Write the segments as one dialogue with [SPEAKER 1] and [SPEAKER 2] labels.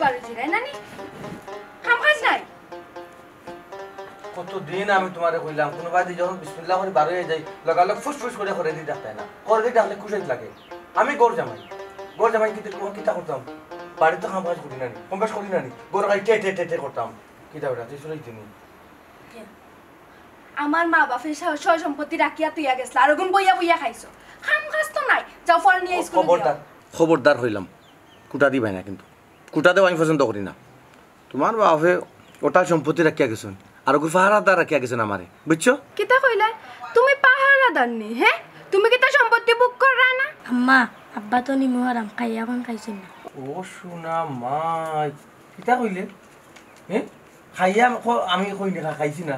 [SPEAKER 1] বাড়ি জিরাই নানি কাম কাজ নাই
[SPEAKER 2] কতদিন আমি তোমারে কইলাম কোনো বাদি যখন বিসমিল্লাহ করে বার হয়ে যাই লাগালগ ফুসফুস করে দি ডাক্তার না করে ডাকলে খুশি লাগে আমি গড় জামাই কিন্তু কোন কিতা করতাম বাড়ি তো কাম কাজ করি নানি কম কাজ করি নানি গড় গাই টে করতাম কিতা ওটা তুই শুনেই তুমি
[SPEAKER 1] আমার মা বাপের সয় সম্পত্তি রাখিয়া তুইয়া গেছলা আর গুণ বইয়া খাইছো কাম কাজ তো নাই যাও ফল নিয়ে স্কুলে
[SPEAKER 2] খবরদার হইলাম কুটা দিবাই না কিন্তু কুটা দেও আমি পছন্দ করি না তোমার বাপে ওটা সম্পত্তি রাখিয়া গেছেন আর ওকে পাহারাদার রাখিয়া গেছেন আমারে বুঝছো
[SPEAKER 1] কিতা কইলা তুমি পাহারাদার নি হ্যাঁ তুমি কিতা সম্পত্তি বুক করা না
[SPEAKER 3] আম্মা আব্বা তো নিমু হারাম খাইয়া কোন খাইছেন না
[SPEAKER 2] ও সোনা মাই কিতা কইলে হ্যাঁ খাইয়া আমি কই না খাইছি না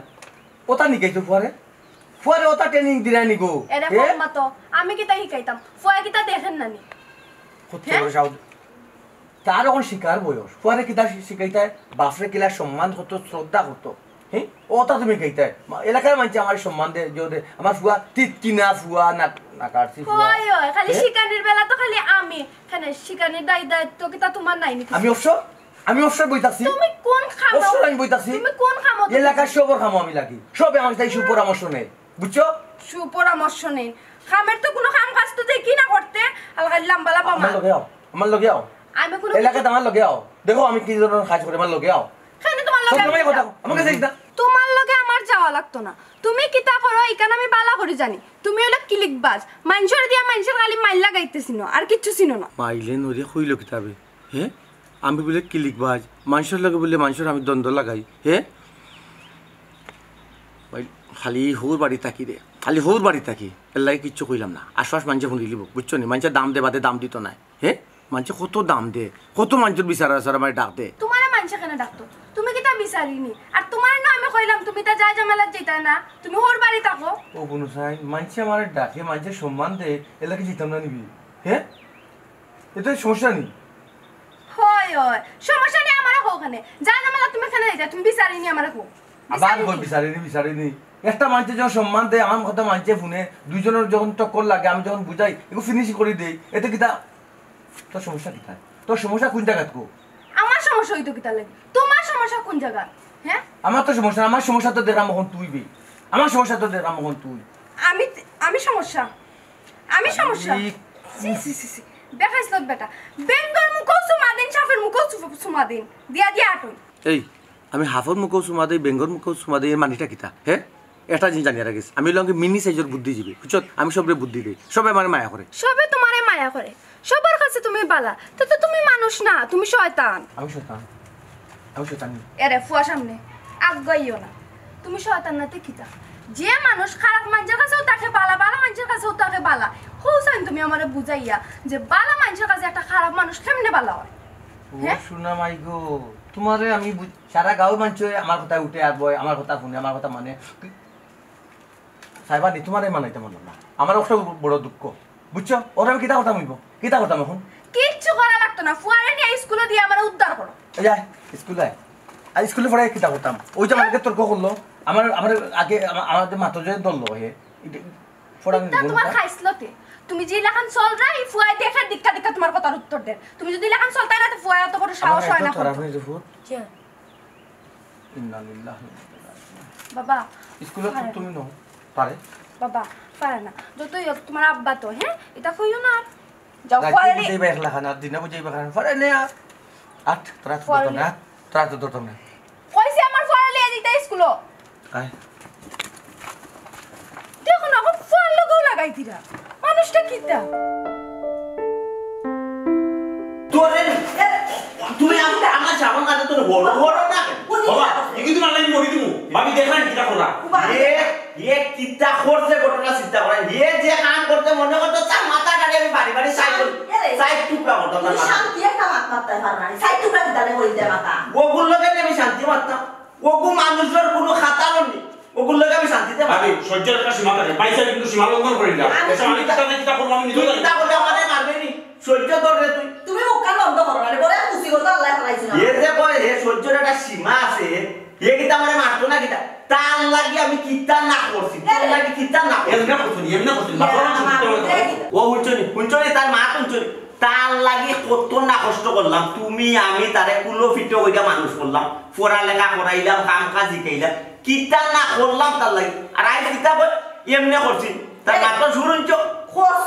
[SPEAKER 2] ওটা নিকাইছো ফুয়ারে ওটা ট্রেনিং দিরা নি গো
[SPEAKER 1] এরে ফরমা তো আমি কিতা শিখাইতাম ফুয়া কিতা দেখেন নানি
[SPEAKER 2] হচ্ছে বড় সাউদ তার এখন শিকার বয়স ফুয়ারে কিতা শিখাইতে বাপরে কিলা সম্মান করতো শ্রদ্ধা করতো হ্যাঁ ওটা তুমি খাইতে এলাকার মানুষ আমার সম্মান দে যে আমার ফুয়া কিনা ফুয়া না কাটছি ফুয়া
[SPEAKER 1] ওই খালি শিকানির বেলা তো খালি আমি খানে শিকানির দায়িত্ব কিতা তোমার নাই নি
[SPEAKER 2] আমি অবসর বইতাছি
[SPEAKER 1] তুমি কোন খামো
[SPEAKER 2] অবসর আমি বইতাছি
[SPEAKER 1] তুমি কোন খামো
[SPEAKER 2] এলাকার সবর খামো আমি লাগি সবে আমার তাই সুপরামর্শ নেই বুঝছো
[SPEAKER 1] সুপরামর্শ নেই খামের তো কোনো কাম কাজ তো দেখি না করতে আলগা লাম্বালা পামা
[SPEAKER 2] আমার লগে আও
[SPEAKER 1] আমি কোন
[SPEAKER 2] এলাকাতে আমার লগে আও দেখো আমি কি ধরনের কাজ করে আমার লগে আও
[SPEAKER 1] খানে তোমার লগে
[SPEAKER 2] আমাকে যাই না
[SPEAKER 1] তোমার লগে আমার যাওয়া লাগতো না তুমি কিতা করো ইকান আমি বালা করে জানি তুমি হলো ক্লিকবাজ মানুষের দিয়া মানুষের খালি মাইল লাগাইতেছিনো আর কিচ্ছু ছিনো না
[SPEAKER 2] মাইলে নরে কইলো কিতাবে হ্যাঁ আমি বলে ক্লিকবাজ মানুষের লগে বলে মানুষের আমি দ্বন্দ্ব লাগাই হ্যাঁ খালি হোর বাড়ি থাকি রে খালি হোর বাড়ি থাকি এর লাগে কিচ্ছু কইলাম না আশ্বাস মানুষে শুনি লিব বুঝছো নি মানুষের দাম দে বাদে দাম দিত না হ্যাঁ মানুষে কত দাম দে কত মানুষের বিচার আছে আমার ডাক দে
[SPEAKER 1] তোমার মানুষ কেন ডাকতো তুমি কিতা বিচারিনি আর তোমার না আমি কইলাম তুমি তা যাই জামেলাত যেতা না তুমি হোর বাড়ি থাকো
[SPEAKER 2] ও কোনো সাই মানুষে আমার ডাকে মানুষের সম্মান দে এর লাগে যেতাম না নিবি হ্যাঁ এটা সমস্যা নেই
[SPEAKER 1] হয় সমস্যা নেই আমার ওখানে যা জামেলা তুমি এখানে যাইতা তুমি বিচারিনি আমার কো
[SPEAKER 2] আবার বল বিচারিনি একটা মানুষের যখন সম্মান দেয় আমার কথা মানুষে শুনে দুইজনের যখন টক্কর লাগে আমি যখন বুঝাই এগুলো ফিনিশ করে দেই এতে কিতা তোর সমস্যা কিতা তোর সমস্যা কোন জায়গাত কো
[SPEAKER 1] আমার সমস্যা হইতো কিতা লাগে তোমার সমস্যা কোন জায়গা হ্যাঁ
[SPEAKER 2] আমার তো সমস্যা আমার সমস্যা তো দেখাম এখন তুই বে আমার সমস্যা তো দেখাম এখন তুই
[SPEAKER 1] আমি সমস্যা সি দেখাইছ বেটা বেঙ্গর মুখো সুমাদিন সাফের মুখো সুমাদিন দিয়া আটই
[SPEAKER 2] এই আমি হাফর মুখো সুমা দেই বেঙ্গর মুখো সুমা দেই এর মানিটা কিতা হ্যাঁ এটা জিনিস জানিয়ে রাখিস আমি লঙ্গে মিনি সাইজের বুদ্ধিজীবী বুঝছো আমি সবরে বুদ্ধি দেই সবাই আমার মায়া করে
[SPEAKER 1] সবে তোমারে মায়া করে সবার কাছে তুমি বালা তো তুমি মানুষ না তুমি শয়তান
[SPEAKER 2] আমি শয়তান
[SPEAKER 1] এরে ফুয়া সামনে আগাইও না তুমি শয়তান না তে কিতা যে মানুষ খারাপ মানুষের কাছেও তাকে বালা বালা মানুষের কাছেও তাকে বালা হোসাইন তুমি আমারে বুঝাইয়া যে বালা মানুষের কাছে একটা খারাপ মানুষ কেমনে বালা হয়
[SPEAKER 2] হ্যাঁ শোনা মাই গো তোমারে আমি সারা গাঁও মানুষ আমার কথা উঠে আর বয় আমার কথা শুনে আমার কথা মানে সাইবা নি তোমারে মানাইতে মন না আমার একটা বড় দুঃখ বুঝছো ওরা আমি কিতা কথা মইব কিতা কথা এখন
[SPEAKER 1] কিচ্ছু করা লাগতো না ফুয়ারে নিয়ে স্কুলে দিয়ে আমার উদ্ধার করো
[SPEAKER 2] যাই স্কুলে আর স্কুলে পড়াই কিতা করতাম ওই যে আমাকে তর্ক করলো আমার আগে আমাদের মাত্র যে দল হে
[SPEAKER 1] তোমার খাইছলতে তুমি যে লেখান চল রাই ফুয়াই দেখে দিক্কা তোমার কথার উত্তর দেন তুমি যদি লেখান চলতাই না তো ফুয়াই অত বড় সাহস হয় না বাবা
[SPEAKER 2] স্কুলে তুমি ন পারে
[SPEAKER 1] বাবা পারে না যতই হোক তোমার আব্বা তো হ্যাঁ এটা কইও না যাও ফুয়াই
[SPEAKER 2] বুঝাইবা একলা খানা দিনা বুঝাইবা খানা পারে না আট ত্রাত তো না
[SPEAKER 1] কইছে আমার ফুয়াই লিয়ে দিতে স্কুলে
[SPEAKER 2] আয়
[SPEAKER 1] দেখো না এখন ফুয়ার লগেও লাগাই দিরা মানুষটা কিতা
[SPEAKER 4] তোরে তুমি আমার সামন কাছে তোর বড় না বাবা কি তুমি আনলাই মরি দিমু ভাবি দেখেন কিটা করা এ কিটা করতে ঘটনা চিন্তা করেন এ যে কাম করতে মনে করতে তার মাথা কাটে আমি বাড়ি সাইড টুকরা করতে না
[SPEAKER 5] শান্তি একটা মাথা পারনাই সাইড টুকরা দিলে বলি দে মাথা
[SPEAKER 4] ওগুলো লাগে আমি শান্তি মারতাম ওগু মানুষের কোনো খাতারও নেই ওগুলো লাগে আমি শান্তিতে
[SPEAKER 6] ভাবি সহ্যের একটা সীমা থাকে পয়সা কিন্তু সীমা লঙ্ঘন করি না এসব আমি কিটা করব আমি নিজে জানি
[SPEAKER 4] কিটা করলে আমারে মারবে নি সহ্য ধরে
[SPEAKER 5] তুমি মুখ কান বন্ধ করো না বলে খুশি করতে আল্লাহ ফলাইছে না
[SPEAKER 4] এ যে কয় হে সহ্যের একটা সীমা আছে এ কিটা আমারে মারতো না কিটা তার লাগি আমি কিটা না করছি তার লাগি কিটা না
[SPEAKER 6] এমনা করছনি মাফরন
[SPEAKER 4] ও হুঁচনি তার মা হুঁচনি তার লাগি কত না কষ্ট করলাম তুমি আমি তারে কুলো ফিটো কইরা মানুষ করলাম পড়ালেখা করাইলাম কাম কাজ শিখাইলাম কিতা না করলাম তার লাগি আর আই কিতাব এমনি করছি তার মাত্র শুরুঞ্চ
[SPEAKER 5] খরচ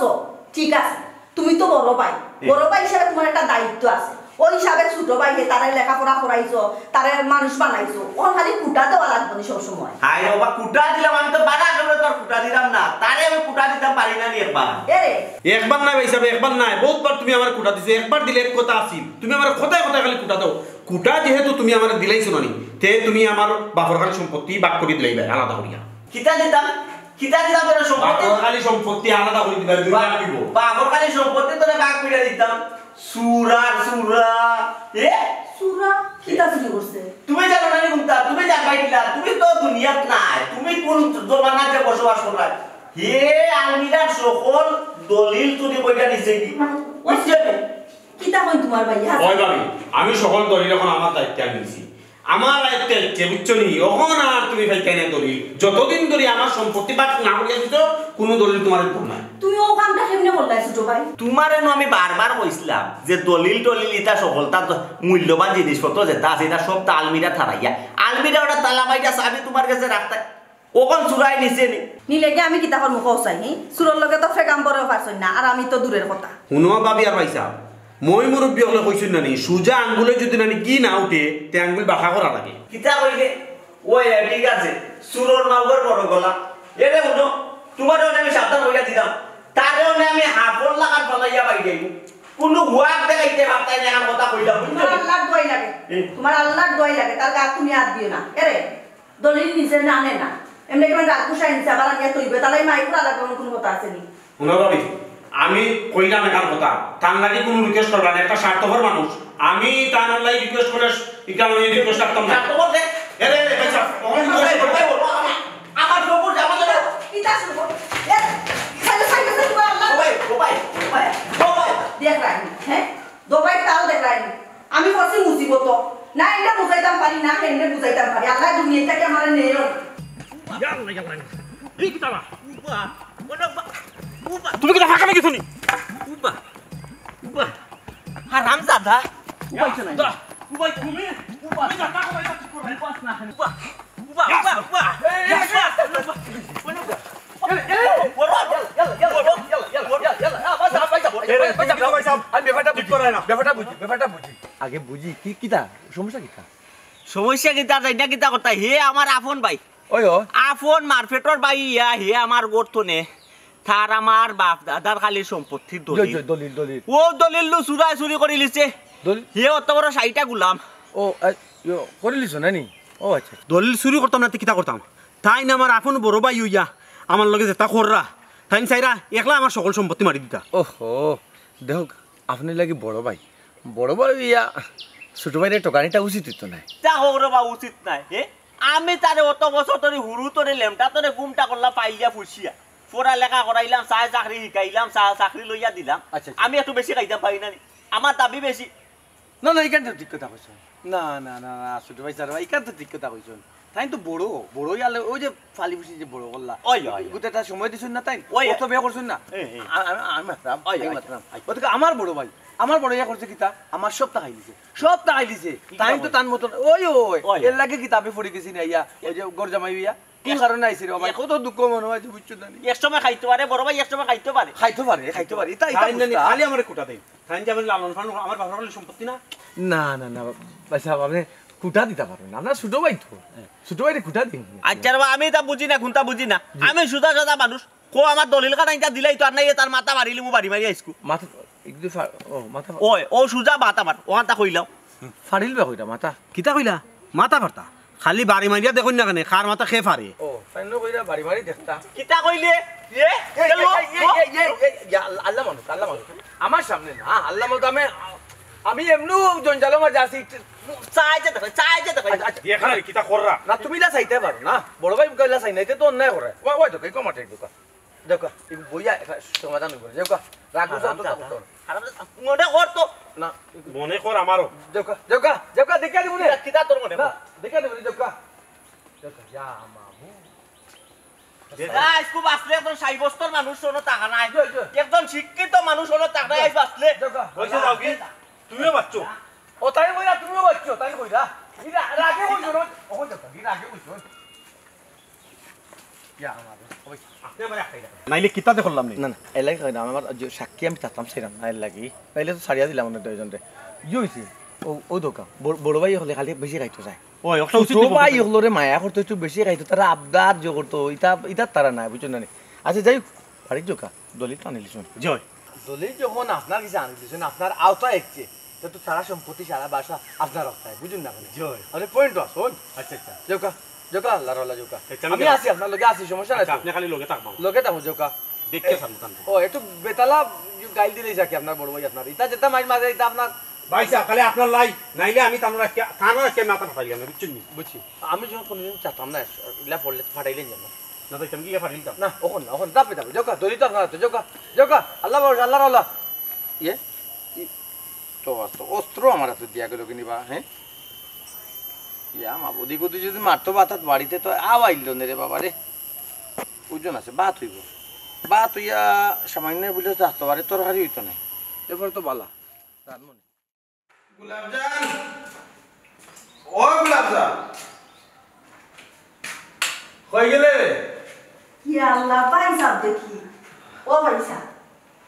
[SPEAKER 5] ঠিক আছে তুমি তো বড় ভাই হিসাবে তোমার একটা দায়িত্ব আছে ওই হিসাবে ছোট ভাইকে তারে লেখাপড়া করাইছো তারে মানুষ বানাইছো ও খালি কুটা দেওয়া লাগবে না সবসময়
[SPEAKER 4] হাই বাবা কুটা দিলাম আমি তো বানা করে তোর কুটা দিলাম না তারে আমি কুটা দিতাম পারি না নি একবার
[SPEAKER 5] এরে
[SPEAKER 6] একবার না ভাই সাহেব একবার নাই বহুতবার তুমি আমার কুটা দিছো একবার দিলে এক কথা আছিল তুমি আমার কথায় কথায় খালি কুটা দাও কুটা যেহেতু তুমি আমার দিলাইছো না তে তুমি আমার বাপর খালি সম্পত্তি ভাগ করে দিলাই ভাই আলাদা করিয়া
[SPEAKER 4] কিতা দিতাম তোর সম্পত্তি
[SPEAKER 6] বাপর খালি সম্পত্তি আলাদা করে দিবা 2 লাখ দিব
[SPEAKER 4] বাপর খালি সম্পত্তি তোরে ভাগ করে দিতাম সুরা এ
[SPEAKER 5] সুরা কিতা চুরি করছে
[SPEAKER 4] তুমি জানো না কোনটা তুমি জানবাই দিলা তুমি তো দুনিয়াত নাই তুমি কোন জমানাতে বসবাস করা হে আলমিরার সকল দলিল চুরি কইরা নিছে কি বুঝছো
[SPEAKER 5] কিতা কই তোমার ভাই
[SPEAKER 6] ওই ভাবি আমি সকল দলিল এখন আমার দায়িত্বে নিয়েছি আমার দায়িত্বে হচ্ছে বুঝছো নি এখন আর তুমি ফাইতে না দলিল যতদিন ধরে আমার সম্পত্তি ভাগ না করিয়া দিছো কোনো দলিল তোমার উপর নাই
[SPEAKER 5] তুমি ও কামটা কেমনে করলাই ছোট ভাই
[SPEAKER 4] তোমারে আমি বারবার কইছিলাম যে দলিল ইটা সকলটা মূল্যবান জিনিসপত্র যেটা আছে এটা সব আলমিরা থারাইয়া আলমিরা ওটা তালা বাইটা চাবি তোমার কাছে রাখতে ওখান চুরাই নিছে নি
[SPEAKER 5] নিলেগে আমি কিতা করমু কওসাই সুরর লগে তো ফেগাম বড় পারছই না আর আমি তো দূরের কথা
[SPEAKER 6] শুনো ভাবি আর ভাইসা মই মুরব্বী হলে কইছুন নানি সুজা আঙ্গুলে যদি নানি কি না উঠে তে আঙ্গুল বাঁকা করা লাগে
[SPEAKER 4] কিতা কইলে ওই ঠিক আছে সুরর নাগর বড় গলা এরে উঠো তোমারও আমি সাবধান হইয়া দিলাম তারেও আমি হাফর লাগার ফলাইয়া পাই যাইব কোন হুয়াক দেখাইতে পারতাই না এমন কথা কইলাম বুঝছো
[SPEAKER 5] তোমার আল্লাহর দোয়াই লাগে তার গা তুমি হাত দিও না এরে দলিল নিচে না আনে না এমনি কেমন রাত কুসাই নিচে আবার আনিয়া তৈবে তাহলে মাইক করা লাগবে কোনো কথা আছে নি
[SPEAKER 6] শুনো ভাবি আমি কইলাম একার কথা তার লাগি কোনো রিকোয়েস্ট করবা না একটা স্বার্থপর মানুষ আমি তার লাগি রিকোয়েস্ট করে ইকাম রিকোয়েস্ট করতাম না
[SPEAKER 4] স্বার্থপর দে
[SPEAKER 6] এরে ভাইসা
[SPEAKER 4] আমার সবুজ জামা দেব
[SPEAKER 5] কিতা শুনবো এ সাইলে সাইলে তোমার আল্লাহ
[SPEAKER 4] ওবাই
[SPEAKER 5] দেখ রাখি হ্যাঁ দোবাই তাও দেখ রাখি আমি বলছি মুসিবত না এটা বুঝাইতাম পারি না কেন বুঝাইতাম পারি আল্লাহ দুনিয়া থেকে আমার নেই
[SPEAKER 6] তুমি কি ফাঁকা নাকি শুনি
[SPEAKER 4] হারাম জাদা
[SPEAKER 2] আগে বুঝি কি কিতা সমস্যা কিতা
[SPEAKER 4] সমস্যা কিতা যাইনা কিতা কথা হে আমার আপন ভাই
[SPEAKER 2] ওই
[SPEAKER 4] আপন মারফেটর ভাই ইয়া হে আমার গোরতনে তার আমার বাপ দাদার খালি সম্পত্তির দলিল
[SPEAKER 2] দলিল দলিল
[SPEAKER 4] ও দলিল লু চুরাই চুরি করে লিছে
[SPEAKER 2] দলিল
[SPEAKER 4] হে অত বড় 60টা গুলাম
[SPEAKER 2] ও করে লিছো নানি ও আচ্ছা
[SPEAKER 6] দলিল চুরি করতাম না কিতা করতাম তাই না আমার আপন বড় ভাই ইয়া আমার লগে যেটা কররা তাই চাইরা একলা আমার সকল সম্পত্তি মারি দিতা
[SPEAKER 2] ওহো দেখ আপনি লাগি বড় ভাই ইয়া ছোট ভাইয়ের টোকানিটা উচিত তো নাই
[SPEAKER 4] তা হোক রে বা উচিত নাই হে আমি তারে অত বছর ধরে হুরু তোরে লেমটা তোরে গুমটা করলাম পাইয়া ফুসিয়া পড়া লেখা করাইলাম চা চাকরি শিকাইলাম চা চাকরি লইয়া দিলাম আমি একটু বেশি খাইতাম পারি না আমার দাবি বেশি
[SPEAKER 2] না না এখান তো ঠিক কথা কইছ না না না না ছোট ভাই স্যার এখান তো ঠিক কথা কইছ তাই তো বড় ইয়ালে ওই যে ফালি ফুসি যে বড় করলা
[SPEAKER 4] ওই
[SPEAKER 2] গোটেটা সময় দিছুন না তাই
[SPEAKER 4] ওই
[SPEAKER 2] কত বিয়া করছুন না আমি আমার বড় ভাই আমার বড় ইয়া করছে কিতা আমার সব টাকাই দিছে তাই তো তার মতন ওই এর লাগে কিতাবে পড়ে গেছি না ইয়া ওই যে গরজামাই ইয়া কি কারণে আইছি রে ভাই কত দুঃখ মনে হয় বুঝছো না
[SPEAKER 4] এক সময় খাইতে পারে বড় ভাই এক সময় খাইতে পারে
[SPEAKER 2] তাই
[SPEAKER 6] খালি আমার কোটা দেই তাই যাবেন লালন ফালন আমার বাবার সম্পত্তি না
[SPEAKER 2] না না না ভাই সাহেব আপনি কুটা দিতে পারবেন না আপনার ছোট ভাই তো ছোট ভাইরে কুটা দিন
[SPEAKER 4] আচ্ছা রে আমি তা বুঝি না কোনটা বুঝি না আমি সুদা সাদা মানুষ কো আমার দলিল কাটা ইটা দিলাই তো আর নাই তার মাথা মারিলি মু বাড়ি মারি আইছকু
[SPEAKER 2] মাথা একটু মাথা
[SPEAKER 4] ও সুজা মাথা মার ওখানটা কইলাম
[SPEAKER 2] ফাড়িল বা কইটা মাথা
[SPEAKER 6] কিতা কইলা মাথা ফারতা খালি বাড়ি মারিয়া দেখুন না কেন খার মাথা খেয়ে ফারে
[SPEAKER 2] ও ফাইন কইরা বাড়ি বাড়ি দেখতা
[SPEAKER 4] কিতা কইলে
[SPEAKER 2] আল্লাহ মানুষ আমার সামনে না আল্লাহ মানুষ আমি এমনু জঞ্জালো মাঝে আছি
[SPEAKER 4] চাই যেতে
[SPEAKER 6] এখানে কিতা কররা
[SPEAKER 2] না তুমি না চাইতে পারো না বড় ভাই কইলা চাই নাই তো অন্যায় করে ওই তো কই কমাটে দেখো বইয়া সমাধান হইব দেখো রাখো তো
[SPEAKER 4] মনে করতো
[SPEAKER 2] না
[SPEAKER 6] মনে কর আমারও
[SPEAKER 2] দেখো দেখা দিব না
[SPEAKER 4] কিতা তোর মনে
[SPEAKER 2] না দেখা দিব দেখো ইয়া মামু
[SPEAKER 4] দেখা আজকু বাঁচলে একজন 60 বছর মানুষ হলো টাকা নাই একজন শিক্ষিত মানুষ হলো টাকা নাই আজ বাঁচলে হইছে যাও কি তুমিও বাচ্চো
[SPEAKER 2] ও তাই কইরা তুমিও বাচ্চো তাই কইরা ইরা রাগে কইছো না ওখান যাও কি রাগে কইছো ইয়া আমার ওই
[SPEAKER 4] আপনি আমার একটাই দেখা
[SPEAKER 6] নাইলে কিতাতে করলাম নি
[SPEAKER 2] না না এলাই কই না আমার সাক্ষী আমি চাতাম ছিলাম না এর লাগি তাইলে তো সারিয়া দিলাম না দুইজনরে কি হইছে ও দোকা বড় ভাই হলে খালি বেশি খাইতো যায়
[SPEAKER 6] ওই একটা উচিত
[SPEAKER 2] ছোট ভাই হলরে মায়া করতো একটু বেশি খাইতো তারা আবদার জো করতো ইটা তারা নাই বুঝছো না আচ্ছা যাই বাড়ির জোকা দলিত আনিলিস
[SPEAKER 6] জয়
[SPEAKER 2] দলিল যখন আপনার কিছু আনিলিছেন আপনার আওতা একছে তো সারা সম্পত্তি সারা বাসা আপনার রক্তায় বুঝুন না
[SPEAKER 6] জয়
[SPEAKER 2] আপনি পয়েন্ট আসুন
[SPEAKER 6] আচ্ছা আচ্ছা
[SPEAKER 2] জোকা জোকা আল্লাহর আল্লাহ জোকা
[SPEAKER 6] আচ্ছা,
[SPEAKER 2] আমি আছি আপনার লগে আছি সমস্যা নাই
[SPEAKER 6] আচ্ছা আপনি খালি লগে থাকবা
[SPEAKER 2] লগে থাকো জোকা
[SPEAKER 6] দেখতে সামনে
[SPEAKER 2] ও একটু বেতালা গাইল দিলেই যাকে আপনার বড় ভাই আপনার ইটা যেটা মাঝে মাঝে এটা আপনার
[SPEAKER 6] ভাই সাহেব খালি আপনার লাই নাইলে আমি তামরা থানা কে মাথা ফাটাইলাম বুঝছেন নি
[SPEAKER 2] বুঝছি আমি যখন কোনোদিন চাতাম না ইলা পড়লে ফাটাইলেন যাবো
[SPEAKER 6] না তো কেমন কি ফাটাইলাম
[SPEAKER 2] না ওখন দাপে দাপে জোকা দলিত আপনার হাতে জোকা জোকা আল্লাহ বাবা আল্লাহর আল্লাহ ইয়ে তো অস্ত্র আমার হাতে দিয়া গেল কিনিবা হ্যাঁ ইয়া মা বদি গদি যদি মারতো বাতাত বাড়িতে তো আওয়াইল রে বাবা রে ওজন আছে বাত হইব বাত হইয়া সামান্য বুঝলে থাকতো পারে তরকারি হইতো না এরপরে তো বালা তার মনে
[SPEAKER 6] গুলাবজান ও গুলাবজান কই গেলে
[SPEAKER 5] ইয়া আল্লাহ পয়সা দেখি ও পয়সা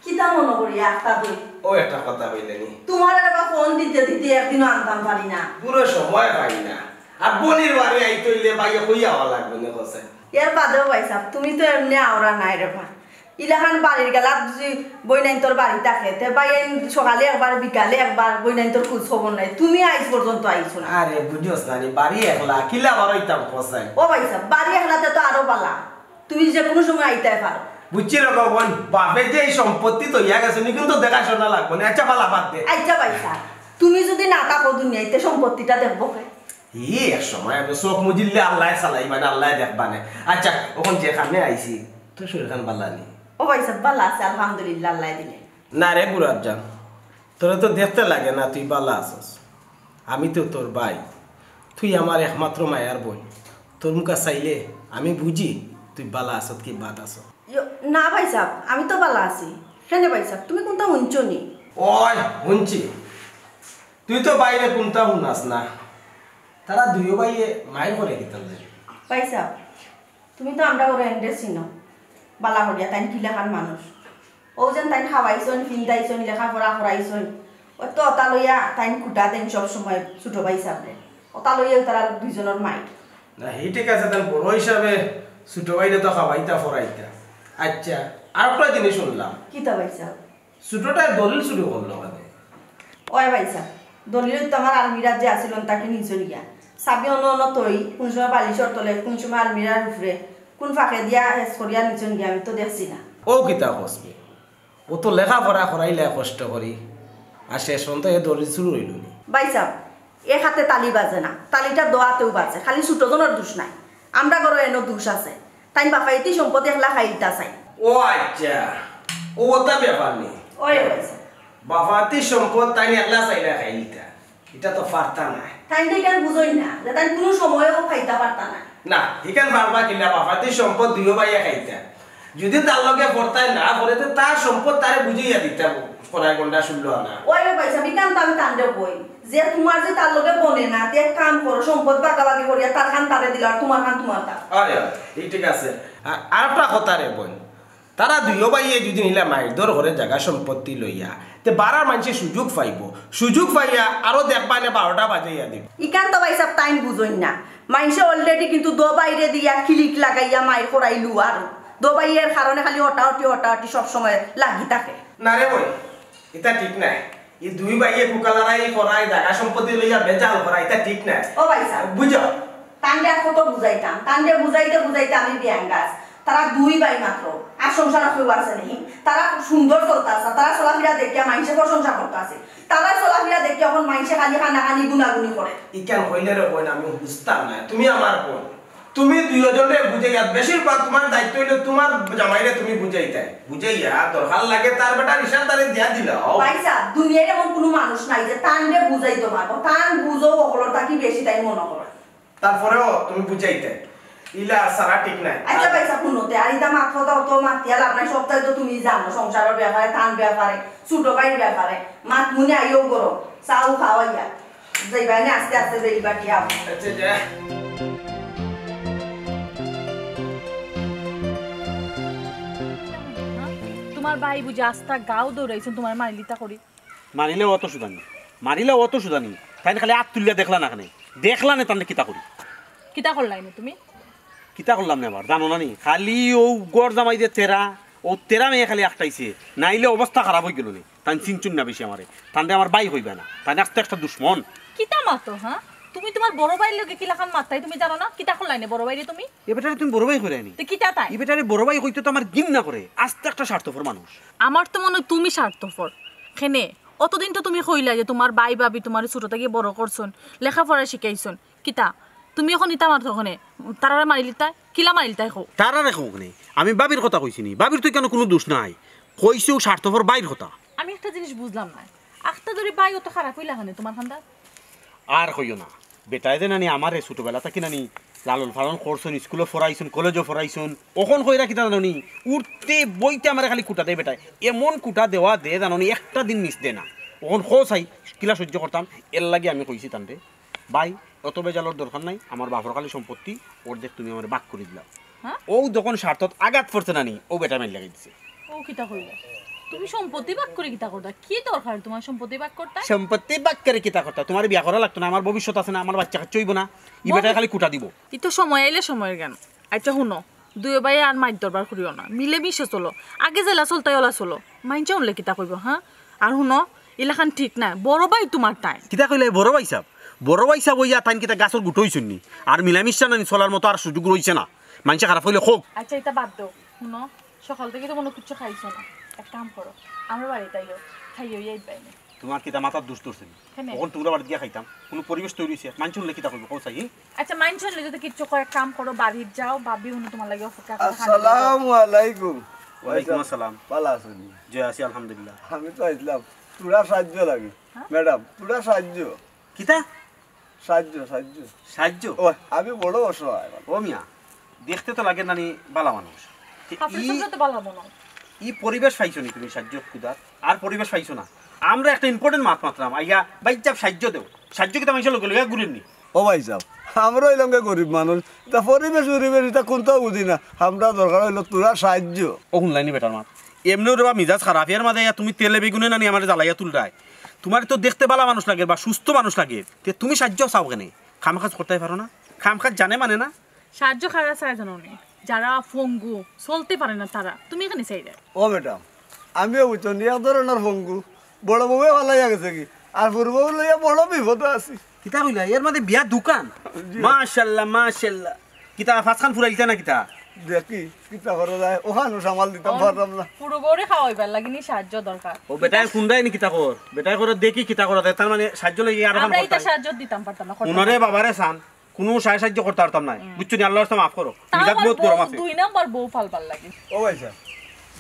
[SPEAKER 5] কিতা মনে করি একটা দই
[SPEAKER 7] ও একটা কথা কইলেনি
[SPEAKER 5] তোমার এবার ফোন দিতে দিতে একদিনও আনতাম পারি না
[SPEAKER 7] পুরো সময় পাই না আর বনির বাড়ি আইতইলে বাইরে কইয়া হওয়া লাগবে না কসে
[SPEAKER 5] এর বাদেও পয়সা তুমি তো এমনি আওরা নাই রে ভা ইলাখান বাড়ির গেলা যদি বইনাইন তোর বাড়ি থাকে তে বাইন সকালে একবার বিকালে একবার বইনাইন তোর খোঁজ খবর নাই তুমি আইস পর্যন্ত আইছো না
[SPEAKER 7] আরে বুঝছস না নি বাড়ি একলা কিলা বারইতাম কসে
[SPEAKER 5] ও পয়সা বাড়ি একলাতে তো আরো পালা তুমি যে কোনো সময় আইতে পারো
[SPEAKER 7] বুঝছি রকম বাপে যে এই সম্পত্তি তো ইয়া গেছে নি কিন্তু দেখাশোনা লাগবে না আচ্ছা বালা বাদ দে
[SPEAKER 5] আইছা পয়সা তুমি যদি না থাকো দুনিয়াতে সম্পত্তিটা দেখবো কে
[SPEAKER 7] এক সময় আমি চোখ মুজিলে আল্লাহ চালাই মানে আল্লাহ দেখবা না আচ্ছা ওখান যেখানে আইছি তো শরীরখান বালা নি
[SPEAKER 5] ও পয়সা ভালো আছে আলহামদুলিল্লাহ আল্লাহ দিলে
[SPEAKER 7] না রে গুরাব জান তোরা তো দেখতে লাগে না তুই বালা আছস আমি তো তোর ভাই তুই আমার একমাত্র মায়ার বোন তোর মুখা চাইলে আমি বুঝি তুই বালা আছত কি বাদ আছ
[SPEAKER 5] না ভাই সাহেব আমি তো ভালো আছি কেন ভাই সাহেব তুমি কোনটা শুনছো নি
[SPEAKER 7] ওই শুনছি তুই তো বাইরে কোনটা শুনাস না তারা দুইও ভাইয়ে মায়ের করে গেতাম
[SPEAKER 5] ভাই সাহেব তুমি তো আমরা ওরা এন্ডে চিনো বালা হরিয়া তাই কিলাখান মানুষ ও যেন তাই খাওয়াইছন ফিন্দাইছন লেখাপড়া করাইছন ও তো অতা লইয়া তাই কুটা দেন সব সময় ছোট ভাই সাহেব অতা লইয়া তারা দুইজনের মাইট
[SPEAKER 7] না সেই ঠিক আছে তার বড় হিসাবে ছোট ভাইরে তো খাওয়াইতা ফরাইতা আচ্ছা আর একটা জিনিস শুনলাম
[SPEAKER 5] কি তো ভাই সাহেব
[SPEAKER 7] ছোটটা দলিল শুরু করলো মানে
[SPEAKER 5] ওই ভাই সাহেব দলিল তো আমার আলমিরার যে আসিল তাকে নিচে নিয়া চাবি অন্য অন্য তৈ কোন সময় বালিশর তলে কোন সময় আলমিরার উপরে কোন ফাঁকে দিয়া হেস করিয়া নিচে নিয়া আমি তো দেখছি না
[SPEAKER 7] ও কিতা কসবে ও তো লেখাপড়া করাইলে কষ্ট করি আর শেষ পর্যন্ত এ দলিল শুরু হইল নি
[SPEAKER 5] ভাই সাহেব এ হাতে তালি বাজে না তালিটা দোয়াতেও বাজে খালি ছোটজনের দোষ নাই আমরা ঘরে এনো দোষ আছে তাই বাপাইতি সম্পত্তি একলা খাইতা চাই
[SPEAKER 7] ও আচ্ছা ও ওটা ব্যাপার নেই
[SPEAKER 5] ওই ভাই সাহেব
[SPEAKER 7] বাফাতি সম্পদ তাই একলা চাইলা খাইলিতা এটা তো পারতা না
[SPEAKER 5] তাই তো এখানে বুঝই না যে তাই কোনো সময়ও খাইতে পারতা না
[SPEAKER 7] না এখান পারবা কিনা বাফাতি সম্পদ দুইও বাইয়া খাইতা যদি তার লগে পড়তাই না পড়ে তো তার সম্পদ তারে বুঝিয়া দিতা পড়ায় গন্ডা শুনলো না
[SPEAKER 5] ওই ভাই সাহেব এখান তো আমি তান্ডে বই যে তোমার যে তার লগে বনে না তে কাম করো সম্পদ বাগাবাগি করিয়া তার খান তারে দিল আর তোমার খান তোমার তা
[SPEAKER 7] আরে এই ঠিক আছে আর একটা কথা রে বোন তারা দুইও বাইয়ে যদি নিলা মাইর ঘরে জায়গা সম্পত্তি লইয়া তে বারার মানুষে সুযোগ পাইয়া আরো দেখবা না 12টা বাজাইয়া দিব
[SPEAKER 5] ইকান তো ভাই সাহেব টাইম বুঝই না মাইসে অলরেডি কিন্তু দো বাইরে দিয়া ক্লিক লাগাইয়া মাইর করাইলু আর দো বাইয়ের কারণে খালি হটাহটি সব সময় লাগি থাকে
[SPEAKER 7] না রে বোন এটা ঠিক নাই এই দুই বাইয়ে কুকালারাই করাই জায়গা সম্পত্তি লইয়া বেজাল করা এটা ঠিক নাই
[SPEAKER 5] ও ভাই সাহেব
[SPEAKER 7] বুঝো
[SPEAKER 5] তান্ডে কত বুঝাইতাম তান্ডে বুঝাইতে আমি বিয়াঙ্গাস তারা দুই ভাই মাত্র আর সংসার কেউ আছে নেই তারা সুন্দর চলতেছে তারা চলাফেরা দেখিয়া মানুষের প্রশংসা করতেছে তারা চলাফেরা দেখি এখন মানুষে খালি কানাকানি গুনাগুনি করে
[SPEAKER 7] ইকান কইলে রে বোন আমি বুঝতাম না তুমি আমার বোন তুমি দুইজনে বুঝাইয়া বেশিরভাগ তোমার দায়িত্ব হইলো তোমার জামাইরে তুমি বুঝাইয়া দরকার লাগে তার বেটা রিসার তারে দিয়া দিলাও
[SPEAKER 5] পয়সা দুনিয়ার এমন কোনো মানুষ নাই যে তান্ডে বুঝাইতে পারবো তান বুঝো সকলতা কি বেশি তাই মনে করে
[SPEAKER 7] তারপরেও তুমি বুঝাইতে ইলা সারা ঠিক নাই
[SPEAKER 5] আচ্ছা পয়সা শুনোতে আর ইটা মাত্র দাও তো মাতিয়া লাভ নাই সবটাই তো তুমি জানো সংসারের ব্যাপারে থান ব্যাপারে ছোট ভাইয়ের ব্যাপারে মাত মুনে আইও করো চাও খাওয়াইয়া যাইবা না আস্তে আস্তে যাইবা কি আও
[SPEAKER 7] আচ্ছা যা
[SPEAKER 8] তোমার ভাই বুঝি আস্তা গাও দৌড়াইছেন তোমার মারিলিতা করি
[SPEAKER 6] মারিলে অত সুদানি মারিলে অত সুদানি তাই খালি হাত তুলিয়া দেখলা না খানে দেখলা না তাহলে কিতা করি
[SPEAKER 8] কিতা করলাইনি তুমি
[SPEAKER 6] কিতা করলাম না আবার জানো না নি খালি ও গড় জামাই যে তেরা ও তেরা মেয়ে খালি একটাইছে নাইলে অবস্থা খারাপ হয়ে গেল নি তাই চিনচুন না বেশি আমারে তাহলে আমার বাই হইবে না তাই আস্তে একটা দুশ্মন
[SPEAKER 8] কিতা মাতো হ্যাঁ তুমি তোমার বড় ভাইয়ের লগে কিলাখান মাত্রাই তুমি জানো না কিতা করলাইনি বড় ভাইরে তুমি
[SPEAKER 6] এবারে তুমি বড় ভাই করে আনি
[SPEAKER 8] তো কিতা তাই
[SPEAKER 6] এবারে বড় ভাই হইতে তো আমার গিন না করে আস্তে একটা স্বার্থপর মানুষ
[SPEAKER 8] আমার তো মনে হয় তুমি স্বার্থপর খেনে অতদিন তো তুমি কইলা যে তোমার ভাই ভাবি তোমার ছোট থেকে বড় করছন লেখাপড়া শিখাইছন কিতা তুমি এখন ইতা মারতো ওখানে তারারে মারিলিতা কিলা মারিলিতাই খো
[SPEAKER 6] তারা রেখো ওখানে আমি বাবির কথা কইছি নি বাবির তো কেন কোনো দোষ নাই কইছো স্বার্থপর বাইর কথা
[SPEAKER 8] আমি একটা জিনিস বুঝলাম না আখটা ধরে ভাই অত খারাপ হইলা খানে তোমার খান্দা
[SPEAKER 6] আর কইও না বেটাই যে নানি আমারে ছোটবেলা থাকি নানি লালন পালন করছন স্কুলে পড়াইছন কলেজও পড়াইছন ওখন কইরা কিতা জানি উঠতে বইতে আমার খালি কুটা দেয় বেটাই এমন কুটা দেওয়া দে জানি একটা দিন মিস দে না ওখন চাই কিলা সহ্য করতাম এর লাগে আমি কইছি তান্তে ভাই অত বেজালোর দরকার নাই আমার বাপর খালি সম্পত্তি ওর দেখ তুমি আমার বাক করে দিলাম
[SPEAKER 8] হ্যাঁ
[SPEAKER 6] ও যখন স্বার্থত আঘাত পড়ছে নানি ও বেটা মেল লাগাই দিছে
[SPEAKER 8] ও কিতা কইলা তুমি সম্পত্তি ভাগ করে কিতা করতা কি দরকার তোমার সম্পত্তি ভাগ করতে
[SPEAKER 6] সম্পত্তি বাক করে কিতা করতা তোমার বিয়া করা লাগতো না আমার ভবিষ্যৎ আছে না আমার বাচ্চা কাচ্চা হইব না ই বেটা খালি কুটা দিব
[SPEAKER 8] ই তো সময় আইলে সময়ের জ্ঞান আচ্ছা শুনো দুই ভাই আর মাইর দরবার করিও না মিলে মিশে চলো আগে জেলা চলতাই ওলা চলো মাইন চাউলে কিতা কইব হ্যাঁ আর শুনো ইলাখান ঠিক না বড় ভাই তোমার টাইম
[SPEAKER 6] কিতা কইলে বড় ভাই সাহেব হইয়া তাইন কিতা গাছর গুটো হইছেন নি আর মিলামিশা নানি চলার মতো আর সুযোগ রইছে না মানুষে খারাপ হইলে হোক
[SPEAKER 8] আচ্ছা এটা বাদ দাও শুনো সকাল থেকে তো কোনো কিছু খাইছো না এক কাম করো আমার বাড়িতে আইও খাইও ইয়াই পাইনি
[SPEAKER 6] তোমার কিতা মাথার দুষ্ট ধরছে তখন তোমরা বাড়ি দিয়া খাইতাম কোনো পরিবেশ তৈরি হয়েছে মানুষ উল্লেখ কিতা করবো কোথায়
[SPEAKER 8] আচ্ছা মাইন শুনলে যদি কিছু করে কাম করো বাড়ির যাও ভাবি উনি তোমার লাগে অপেক্ষা করে
[SPEAKER 9] আসসালামু আলাইকুম
[SPEAKER 6] ওয়ালাইকুম আসসালাম
[SPEAKER 9] ভালো আছেন
[SPEAKER 6] জি আছি আলহামদুলিল্লাহ
[SPEAKER 9] আমি তো আসলাম পুরা সাহায্য লাগে ম্যাডাম পুরা সাহায্য
[SPEAKER 6] কিতা
[SPEAKER 9] সাহায্য
[SPEAKER 6] সাহায্য
[SPEAKER 9] ও আমি বড় অসহায়
[SPEAKER 6] ও মিয়া দেখতে তো লাগে নানি বালা মানুষ
[SPEAKER 8] আপনার সঙ্গে তো ভালো মনে
[SPEAKER 6] ই পরিবেশ পাইছো নি তুমি সাহায্য খুদার আর পরিবেশ পাইছো না আমরা একটা ইম্পর্টেন্ট মাত মাত্রাম আইয়া বাইক চাপ সাহায্য দেও সাহায্য কিতা মানুষের লোক লইয়া ঘুরেননি
[SPEAKER 9] ও ভাই সাহেব আমরা হইলাম গরিব মানুষ তা পরিবেশ এটা কোনটাও বুঝি না আমরা দরকার হইলো তোরা সাহায্য
[SPEAKER 6] ও শুনলাইনি বেটার মাত এমনিও রে বা মিজাজ খারাপ এর মাঝে তুমি তেলে বেগুনে নানি আমার জ্বালাইয়া তুলরায় তোমার তো দেখতে বালা মানুষ লাগে বা সুস্থ মানুষ লাগে তে তুমি সাহায্য চাও কেন খাম কাজ করতে পারো না খাম কাজ জানে মানে না
[SPEAKER 8] সাহায্য খারা চাই জানো নি যারা ফঙ্গু চলতে পারে না তারা তুমি এখানে চাই দেয়
[SPEAKER 9] ও ম্যাডাম আমিও বুঝছো এক ধরনের ভঙ্গু বড় বউয়ে ভালো হয়ে গেছে কি আর পূর্ব লইয়া বড় বিপদে আছি
[SPEAKER 6] কিতা কইলা এর মাঝে বিয়া দোকান মাশাআল্লাহ মাশাআল্লাহ কিতা ফাঁসখান ফুরাইতা না কিতা
[SPEAKER 9] দেখি কিতা করা যায় ওখানে সামাল দিতাম পারতাম না
[SPEAKER 8] পুরো বড়ে খাওয়াইবার লাগিনি সাহায্য দরকার
[SPEAKER 6] ও বেটায় খুন্ডাই নি কিতা কর বেটায় করে দেখি কিতা করা দেয় তার মানে সাহায্য লাগি আর
[SPEAKER 8] আমরা এটা সাহায্য দিতাম পারতাম না
[SPEAKER 6] উনারে বাবারে সান কোনো সাহায্য করতে পারতাম না বুঝছো নি আল্লাহর সাথে মাফ করো মিজাত বহুত গরম আছে
[SPEAKER 8] দুই নাম্বার বউ ফালবার লাগে
[SPEAKER 9] ও ভাই সাহেব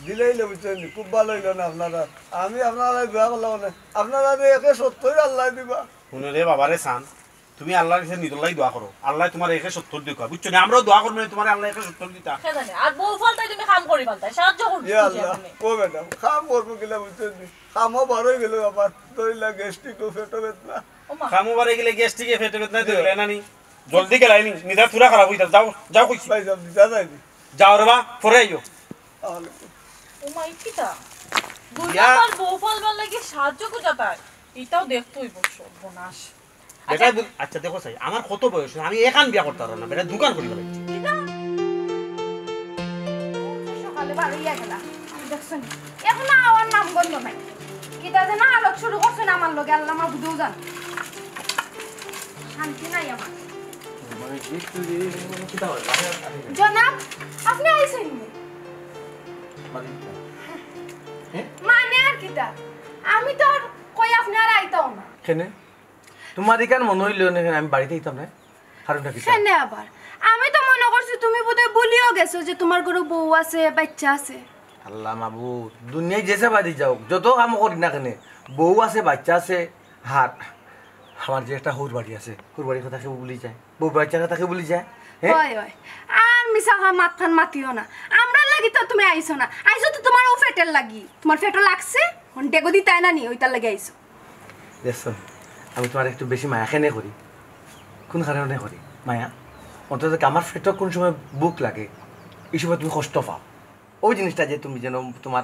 [SPEAKER 9] দিলেই বুঝছেন খুব ভালো হইল না আপনারা আমি আপনারা দোয়া করলাম না আপনারা একে সত্যই আল্লাহ দিবা
[SPEAKER 6] উনারে বাবারে সান তুমি আল্লাহর কাছে নিদলাই দোয়া করো আল্লাহ তোমার একে 70 দিবা বুঝছো নি আমরাও দোয়া করব তোমার আল্লাহ একে 70 দিতা
[SPEAKER 8] কে জানে আর বউ ফালতাই তুমি কাম করি ফালতাই সাহায্য করবি
[SPEAKER 9] ইয়া আল্লাহ ও ম্যাডাম খাম করবো কিনা বুঝছেন খামও বড় হয়ে গেল আবার দইলা গ্যাস্ট্রিক ও পেটো বেদনা
[SPEAKER 8] ওমা
[SPEAKER 6] খামু বারে গেলে গ্যাস্ট্রিকে ফেটে বেদনা দিলে না নি জলদি গেলাইনি নিদা পুরা খারাপ হইতা যাও যাও কইছি
[SPEAKER 9] ভাই সাহেব দিতা যায়নি
[SPEAKER 6] যাও রে বা পরে আইও
[SPEAKER 9] তাহলে
[SPEAKER 8] ওমা ইকিটা দুই
[SPEAKER 6] ইয়া।
[SPEAKER 8] নাম্বার বউ ফালবার লাগে সাহায্য করা তাই এটাও দেখতোই বসো বনাস
[SPEAKER 6] বেটা আচ্ছা দেখো সাই আমার কত বয়স আমি একান বিয়া করতে পারব না বেটা দোকান করি বলে
[SPEAKER 1] সকালে বাড়িয়া গেলা আমি দেখছেন এখন আমার নাম গন্ধ নাই কিতা যে না আলোক শুরু করছেন আমার লগে আল্লাহ মা বুঝেও যান শান্তি নাই আমার জনাব আপনি আইছেন মানে আর কিতা আমি তো আর কই আপনি আর আইতাও না
[SPEAKER 2] কেনে তোমার এখান মনে হইলো না আমি বাড়িতে আইতাম না কারণটা কি
[SPEAKER 1] কেন আবার আমি তো মনে করছি তুমি বোধহয় ভুলিও গেছো যে তোমার ঘরে বউ আছে বাচ্চা আছে
[SPEAKER 2] আল্লাহ মাবুদ দুনিয়ায় যেসে বাড়ি যাও যত কাম করি না কেনে বউ আছে বাচ্চা আছে হার আমার যে একটা হুর বাড়ি আছে হুর বাড়ির কথা কেউ বলি যায় বউ বাচ্চার কথা কেউ বলি যায়
[SPEAKER 1] হয় হয় আর মিছা মাত খান মাতিও না আমরা লাগি তো তুমি আইছো না আইছো তো তোমার ও ফেটের লাগি তোমার ফেটো লাগছে ডেগো দি তাই না নি ওইটার লাগে আইছো
[SPEAKER 2] দেখছো আমি তোমার একটু বেশি মায়া খেনে করি কোন কারণে করি মায়া অন্তত আমার ফেটো কোন সময় বুক লাগে এই সময় তুমি কষ্ট পাও ওই জিনিসটা যে তুমি যেন তোমার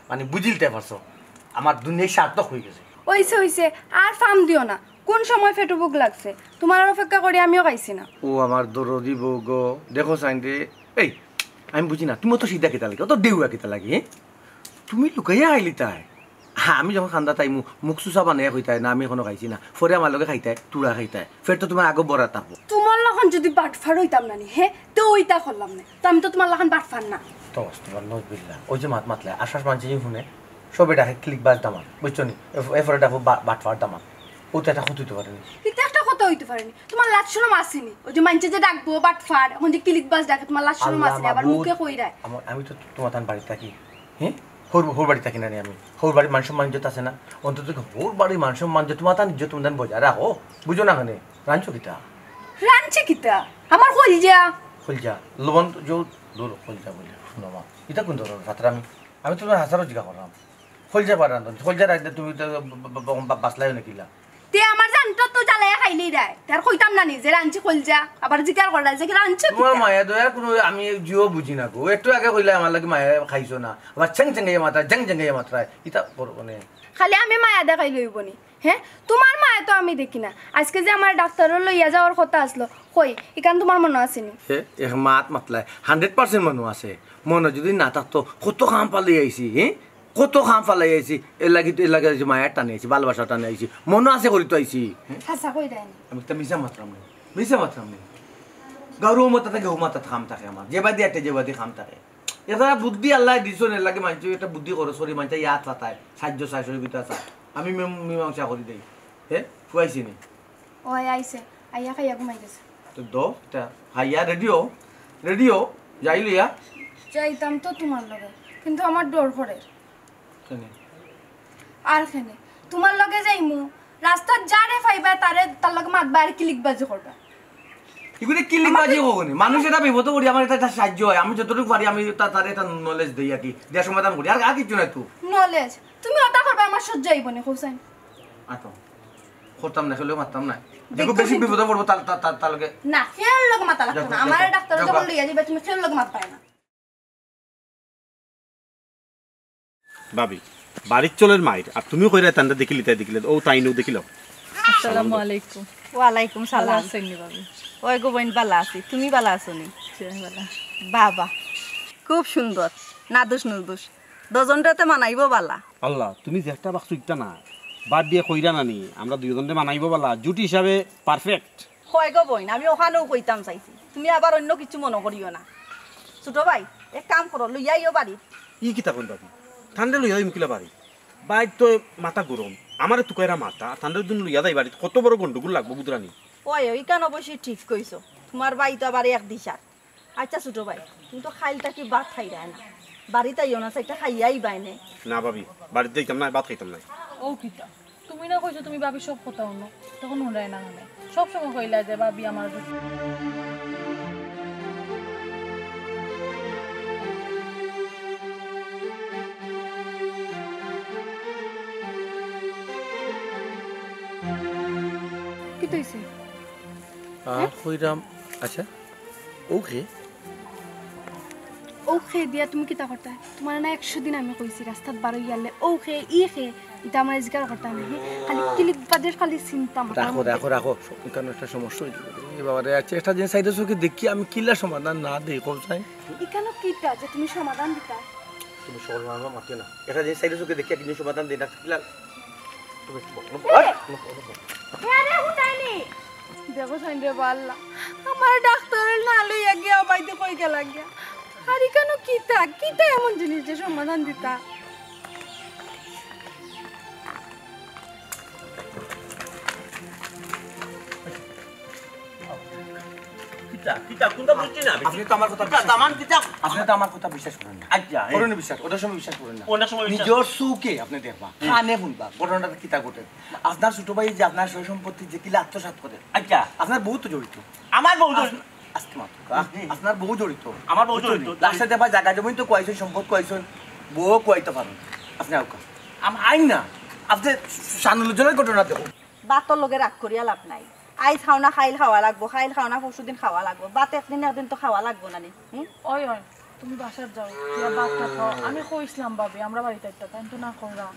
[SPEAKER 2] মানে বুঝিলতে পারছো আমার দুনিয়ায় সার্থক হয়ে গেছে
[SPEAKER 1] ওইছে হইছে আর ফার্ম দিও না কোন সময় ফেটো বুক লাগছে তোমার অপেক্ষা করি আমিও খাইছি না
[SPEAKER 2] ও আমার দরদি বউ গো দেখো সাইন্ডে এই আমি বুঝি না তুমি তো সিধা কেতা লাগে অত দেউয়া কেতা লাগে হ্যাঁ তুমি লুকাইয়া আইলি তাই হ্যাঁ আমি যখন খান্দা তাই মুখ চুচা বানাই খাইতাই না আমি এখনো খাইছি না ফরে আমার লগে খাইতাই তুরা খাইতাই ফের তো তোমার আগো বড়া থাকবো
[SPEAKER 1] তোমার লখন যদি বাটফার হইতাম না নি হে তো ওইটা করলাম না তো আমি তো তোমার লখন বাটফার না
[SPEAKER 2] তো তোমার নজ বিল্লা ওই যে মাতলে আশ্বাস মানছি যে শুনে সবে ডাকে ক্লিক বাজ দামার বুঝছো নি এরপরে ডাকো বাটফার দামার ও তো এটা হতে পারেনি
[SPEAKER 1] কিন্তু একটা কথা হইতে পারেনি তোমার লাজ শরম আসেনি ওই যে মানছে যে ডাকবো বাটফার এখন যে ক্লিক বাজ ডাকে তোমার লাজ শরম আসেনি আবার মুখে কই রায়
[SPEAKER 2] আমি তো তোমার তান বাড়ি থাকি হ্যাঁ হোর বাড়ি থাকি না আমি হোর বাড়ির মান সম্মান ইজ্জত আছে না অন্তত হোর বাড়ির মান সম্মান যে তোমার তান ইজ্জত তোমার বজায় রাখো বুঝো না কেন রাঞ্চো কিতা
[SPEAKER 1] রানছে কিতা আমার কলজা
[SPEAKER 2] খোলজা লবণ যে দূর খোলজা বলে শুনো মা এটা কোন ধরনের রাত্রে আমি তোমার হাজারও জিজ্ঞা করলাম খোলজা পার রান্ধন খোলজা রাখতে তুমি তো বাসলাই নাকিলা
[SPEAKER 1] তে আমার জানতো তো জ্বালাইয়া খাইলেই রায় তার কইতাম না নি যে রানছে কলজা আবার জিকার করা যে রানছে
[SPEAKER 2] তোমার মায়া দয়া কোনো আমি জিও বুঝি না গো একটু আগে কইলে আমার লাগে মায়া খাইছো না আবার চ্যাং চ্যাঙ্গাইয়া মাত্রা জ্যাং জ্যাঙ্গাইয়া মাত্রা এটা মানে
[SPEAKER 1] খালি আমি মায়া দেখাই লইব নি হ্যাঁ তোমার মায়া তো আমি দেখি না আজকে যে আমার ডাক্তারও লইয়া যাওয়ার কথা আসলো কই এখান তোমার মনে আসেনি
[SPEAKER 2] এক মাত মাতলাই 100% মানুষ আছে মনে যদি না থাকতো কত কাম পালাই আইছি হ্যাঁ কত কাম পালাই আইছি এর লাগে মায়ের টানে আইছি ভালোবাসা টানে আইছি মনে আছে করি তো আইছি
[SPEAKER 1] হাসা কই দেয়নি
[SPEAKER 2] আমি তো মিশা মাত্রাম নেই গৌরব মতো থাকে মাথা খাম থাকে আমার যে বাদি একটা যে বাদি খাম থাকে এটা বুদ্ধি আল্লাহ দিছো এর লাগে মানছি একটা বুদ্ধি করো সরি মানছে ইয়াত পাতায় সাহায্য সাহায্য ভিতরে আছে আমি মীমাংসা করি দেই হ্যাঁ খুয়াইছি নি
[SPEAKER 1] ওই আইছে আইয়া খাইয়া ঘুমাই গেছে
[SPEAKER 2] তো দো তা হাইয়া রেডিও যাইলিয়া
[SPEAKER 1] যাইতাম তো তোমার লগে কিন্তু আমার ডর করে আর খেনে তোমার লগে যাইমু রাস্তা যারে ফাইবা তারে তার লগে মাতবা আর ক্লিক বাজি করবা
[SPEAKER 2] এগুলো ক্লিক বাজি কখনই মানুষ এটা বিপদ করি আমার এটা সাহায্য হয় আমি যতটুকু পারি আমি তার এটা নলেজ দেই আর কি দেওয়ার সমাধান করি আর কিছু নাই তো
[SPEAKER 1] নলেজ তুমি ওটা করবা আমার সহ্য হইব না হোসেন
[SPEAKER 2] আতো করতাম না খেলেও মারতাম না দেখো বেশি বিপদে পড়বো তার লগে
[SPEAKER 1] না খেয়াল লগে মাতা লাগতো না আমার ডাক্তার যখন লইয়া যাবে তুমি খেয়াল লগে মাত পায় না
[SPEAKER 6] ভাবি বাড়ির চলের মায়ের আর তুমিও কইরা তান্ডা দেখিলি ও তাইনও দেখিল
[SPEAKER 8] আসসালামু আলাইকুম
[SPEAKER 5] ওয়ালাইকুম সালাম
[SPEAKER 8] আছেন নি ভাবি
[SPEAKER 5] ওই গো বোন বালা আছি তুমি বালা আছো নি বাবা খুব সুন্দর নাদুস নুদুস দজনটাতে মানাইব বালা
[SPEAKER 6] আল্লাহ তুমি যেটা বাকছো ইটা না বাদ দিয়ে কইরা নানি আমরা দুইজনে মানাইব বালা জুটি হিসাবে পারফেক্ট
[SPEAKER 5] হয় গো বোন আমি ওখানেও কইতাম চাইছি তুমি আবার অন্য কিছু মনে করিও না ছোট ভাই এক কাম করো লইয়াইও বাড়ি
[SPEAKER 6] ই কিতা কইন ভাবি ঠান্ডা লইয়া মুকিলা বাড়ি বাইর তো মাথা গরম আমারে তুকাইরা মাথা ঠান্ডার দিন লইয়া যাই বাড়ি কত বড় গন্ডগোল লাগবো বুদরানি
[SPEAKER 5] ওই ওইখান অবশ্যই ঠিক কইছো তোমার বাড়ি তো আবার এক দিশা আচ্ছা ছোট ভাই তুমি তো খাইলটা কি ভাত খাই রায় না বাড়িতে আইও না সেটা খাইয়াই বাইনে
[SPEAKER 6] না ভাবি বাড়িতে যাইতাম না ভাত খাইতাম না
[SPEAKER 8] ও কিতা তুমি না কইছো তুমি ভাবি সব কথা অন্য তখন হুঁড়ায় না মানে সব সময় কইলা যে ভাবি আমার
[SPEAKER 1] কি তইছে
[SPEAKER 2] কইরাম আচ্ছা ওকে
[SPEAKER 1] ও খেয়ে দিয়া তুমি কিতা করতা তোমার না 100 দিন আমি কইছি রাস্তাত বার হইয়ালে ও খেয়ে ই খেয়ে এটা আমার জিজ্ঞাসা করতা না খালি ক্লিক বাজের খালি চিন্তা
[SPEAKER 2] রাখো কেন একটা সমস্যা হয়ে যাবে এই বাবা রে আচ্ছা একটা জিনিস সাইডে চোখে দেখি আমি কিলা সমাধান না দেই কোন চাই
[SPEAKER 1] এখানে কিটা যে তুমি সমাধান দিতা
[SPEAKER 2] তুমি সরল মারবা মাতে না একটা জিনিস সাইডে চোখে দেখি একদিন সমাধান দেই না কিলা তুমি
[SPEAKER 1] আরে হুটাইনি দেখো সাইন্ডে বাল্লা আমার ডাক্তারের না লইয়া গিয়া বাইতে কই গেলা গিয়া আর কেন কিতা কিতা এমন জিনিস যে সমাধান দিতা
[SPEAKER 2] আপনি তো আমার কথা বিশ্বাস করেন না করেন বিশ্বাস ওদের সময় বিশ্বাস করেন না নিজের সুখে আপনি দেখবা কানে শুনবা ঘটনাটা কিতা ঘটে আপনার ছোট ভাই যে আপনার সয় সম্পত্তি যে কিলা আত্মসাৎ করে আচ্ছা আপনার বউ তো জড়িত
[SPEAKER 4] আমার বউ
[SPEAKER 2] আস্তে মাত্র আপনার বহু জড়িত
[SPEAKER 4] আমার বউ জড়িত।
[SPEAKER 2] লাস্টে দেবা জায়গা জমিন তো কয়েছেন সম্পদ কয়েছেন বউ কয়াইতে পারেন আপনি আউকা আইন না আপনি সানুলোচনের ঘটনা দেবো
[SPEAKER 5] বাতর লগে রাগ করিয়া লাভ নাই আইজ খাওনা খাইল খাওয়া লাগবো খাইল খাওনা পরশুদিন খাওয়া লাগবো বাত একদিন তো খাওয়া লাগবো না নি
[SPEAKER 8] ওই ওই তুমি বাসার যাও দিয়া বাচ্চা খাও আমি কইছিলাম ভাবি আমরা বাড়িতে একটা তাই তো না কররা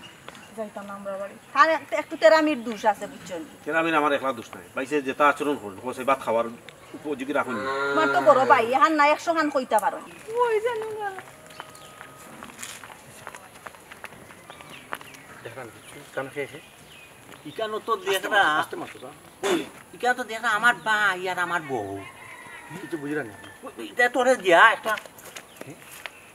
[SPEAKER 8] যাইতাম না আমরা বাড়ি
[SPEAKER 5] আর একটু তেরামির দোষ আছে বুঝছেন
[SPEAKER 6] কেন আমি আমার একলা দোষ নাই বাইসে যেটা আচরণ করল হোসে ভাত খাওয়ার উপযোগী রাখুন
[SPEAKER 5] তোমার তো বড় ভাই হান না 100 খান কইতা পারো
[SPEAKER 8] ওই জানো না
[SPEAKER 2] দেখেন কান খেয়েছে
[SPEAKER 4] ইকানো তো দেখরা
[SPEAKER 2] আস্তে মাত্র
[SPEAKER 4] ইকানো তো দেখরা আমার ভাই আর আমার বউ
[SPEAKER 2] কিছু বুঝলেন না
[SPEAKER 4] এটা তোরে দিয়া একটা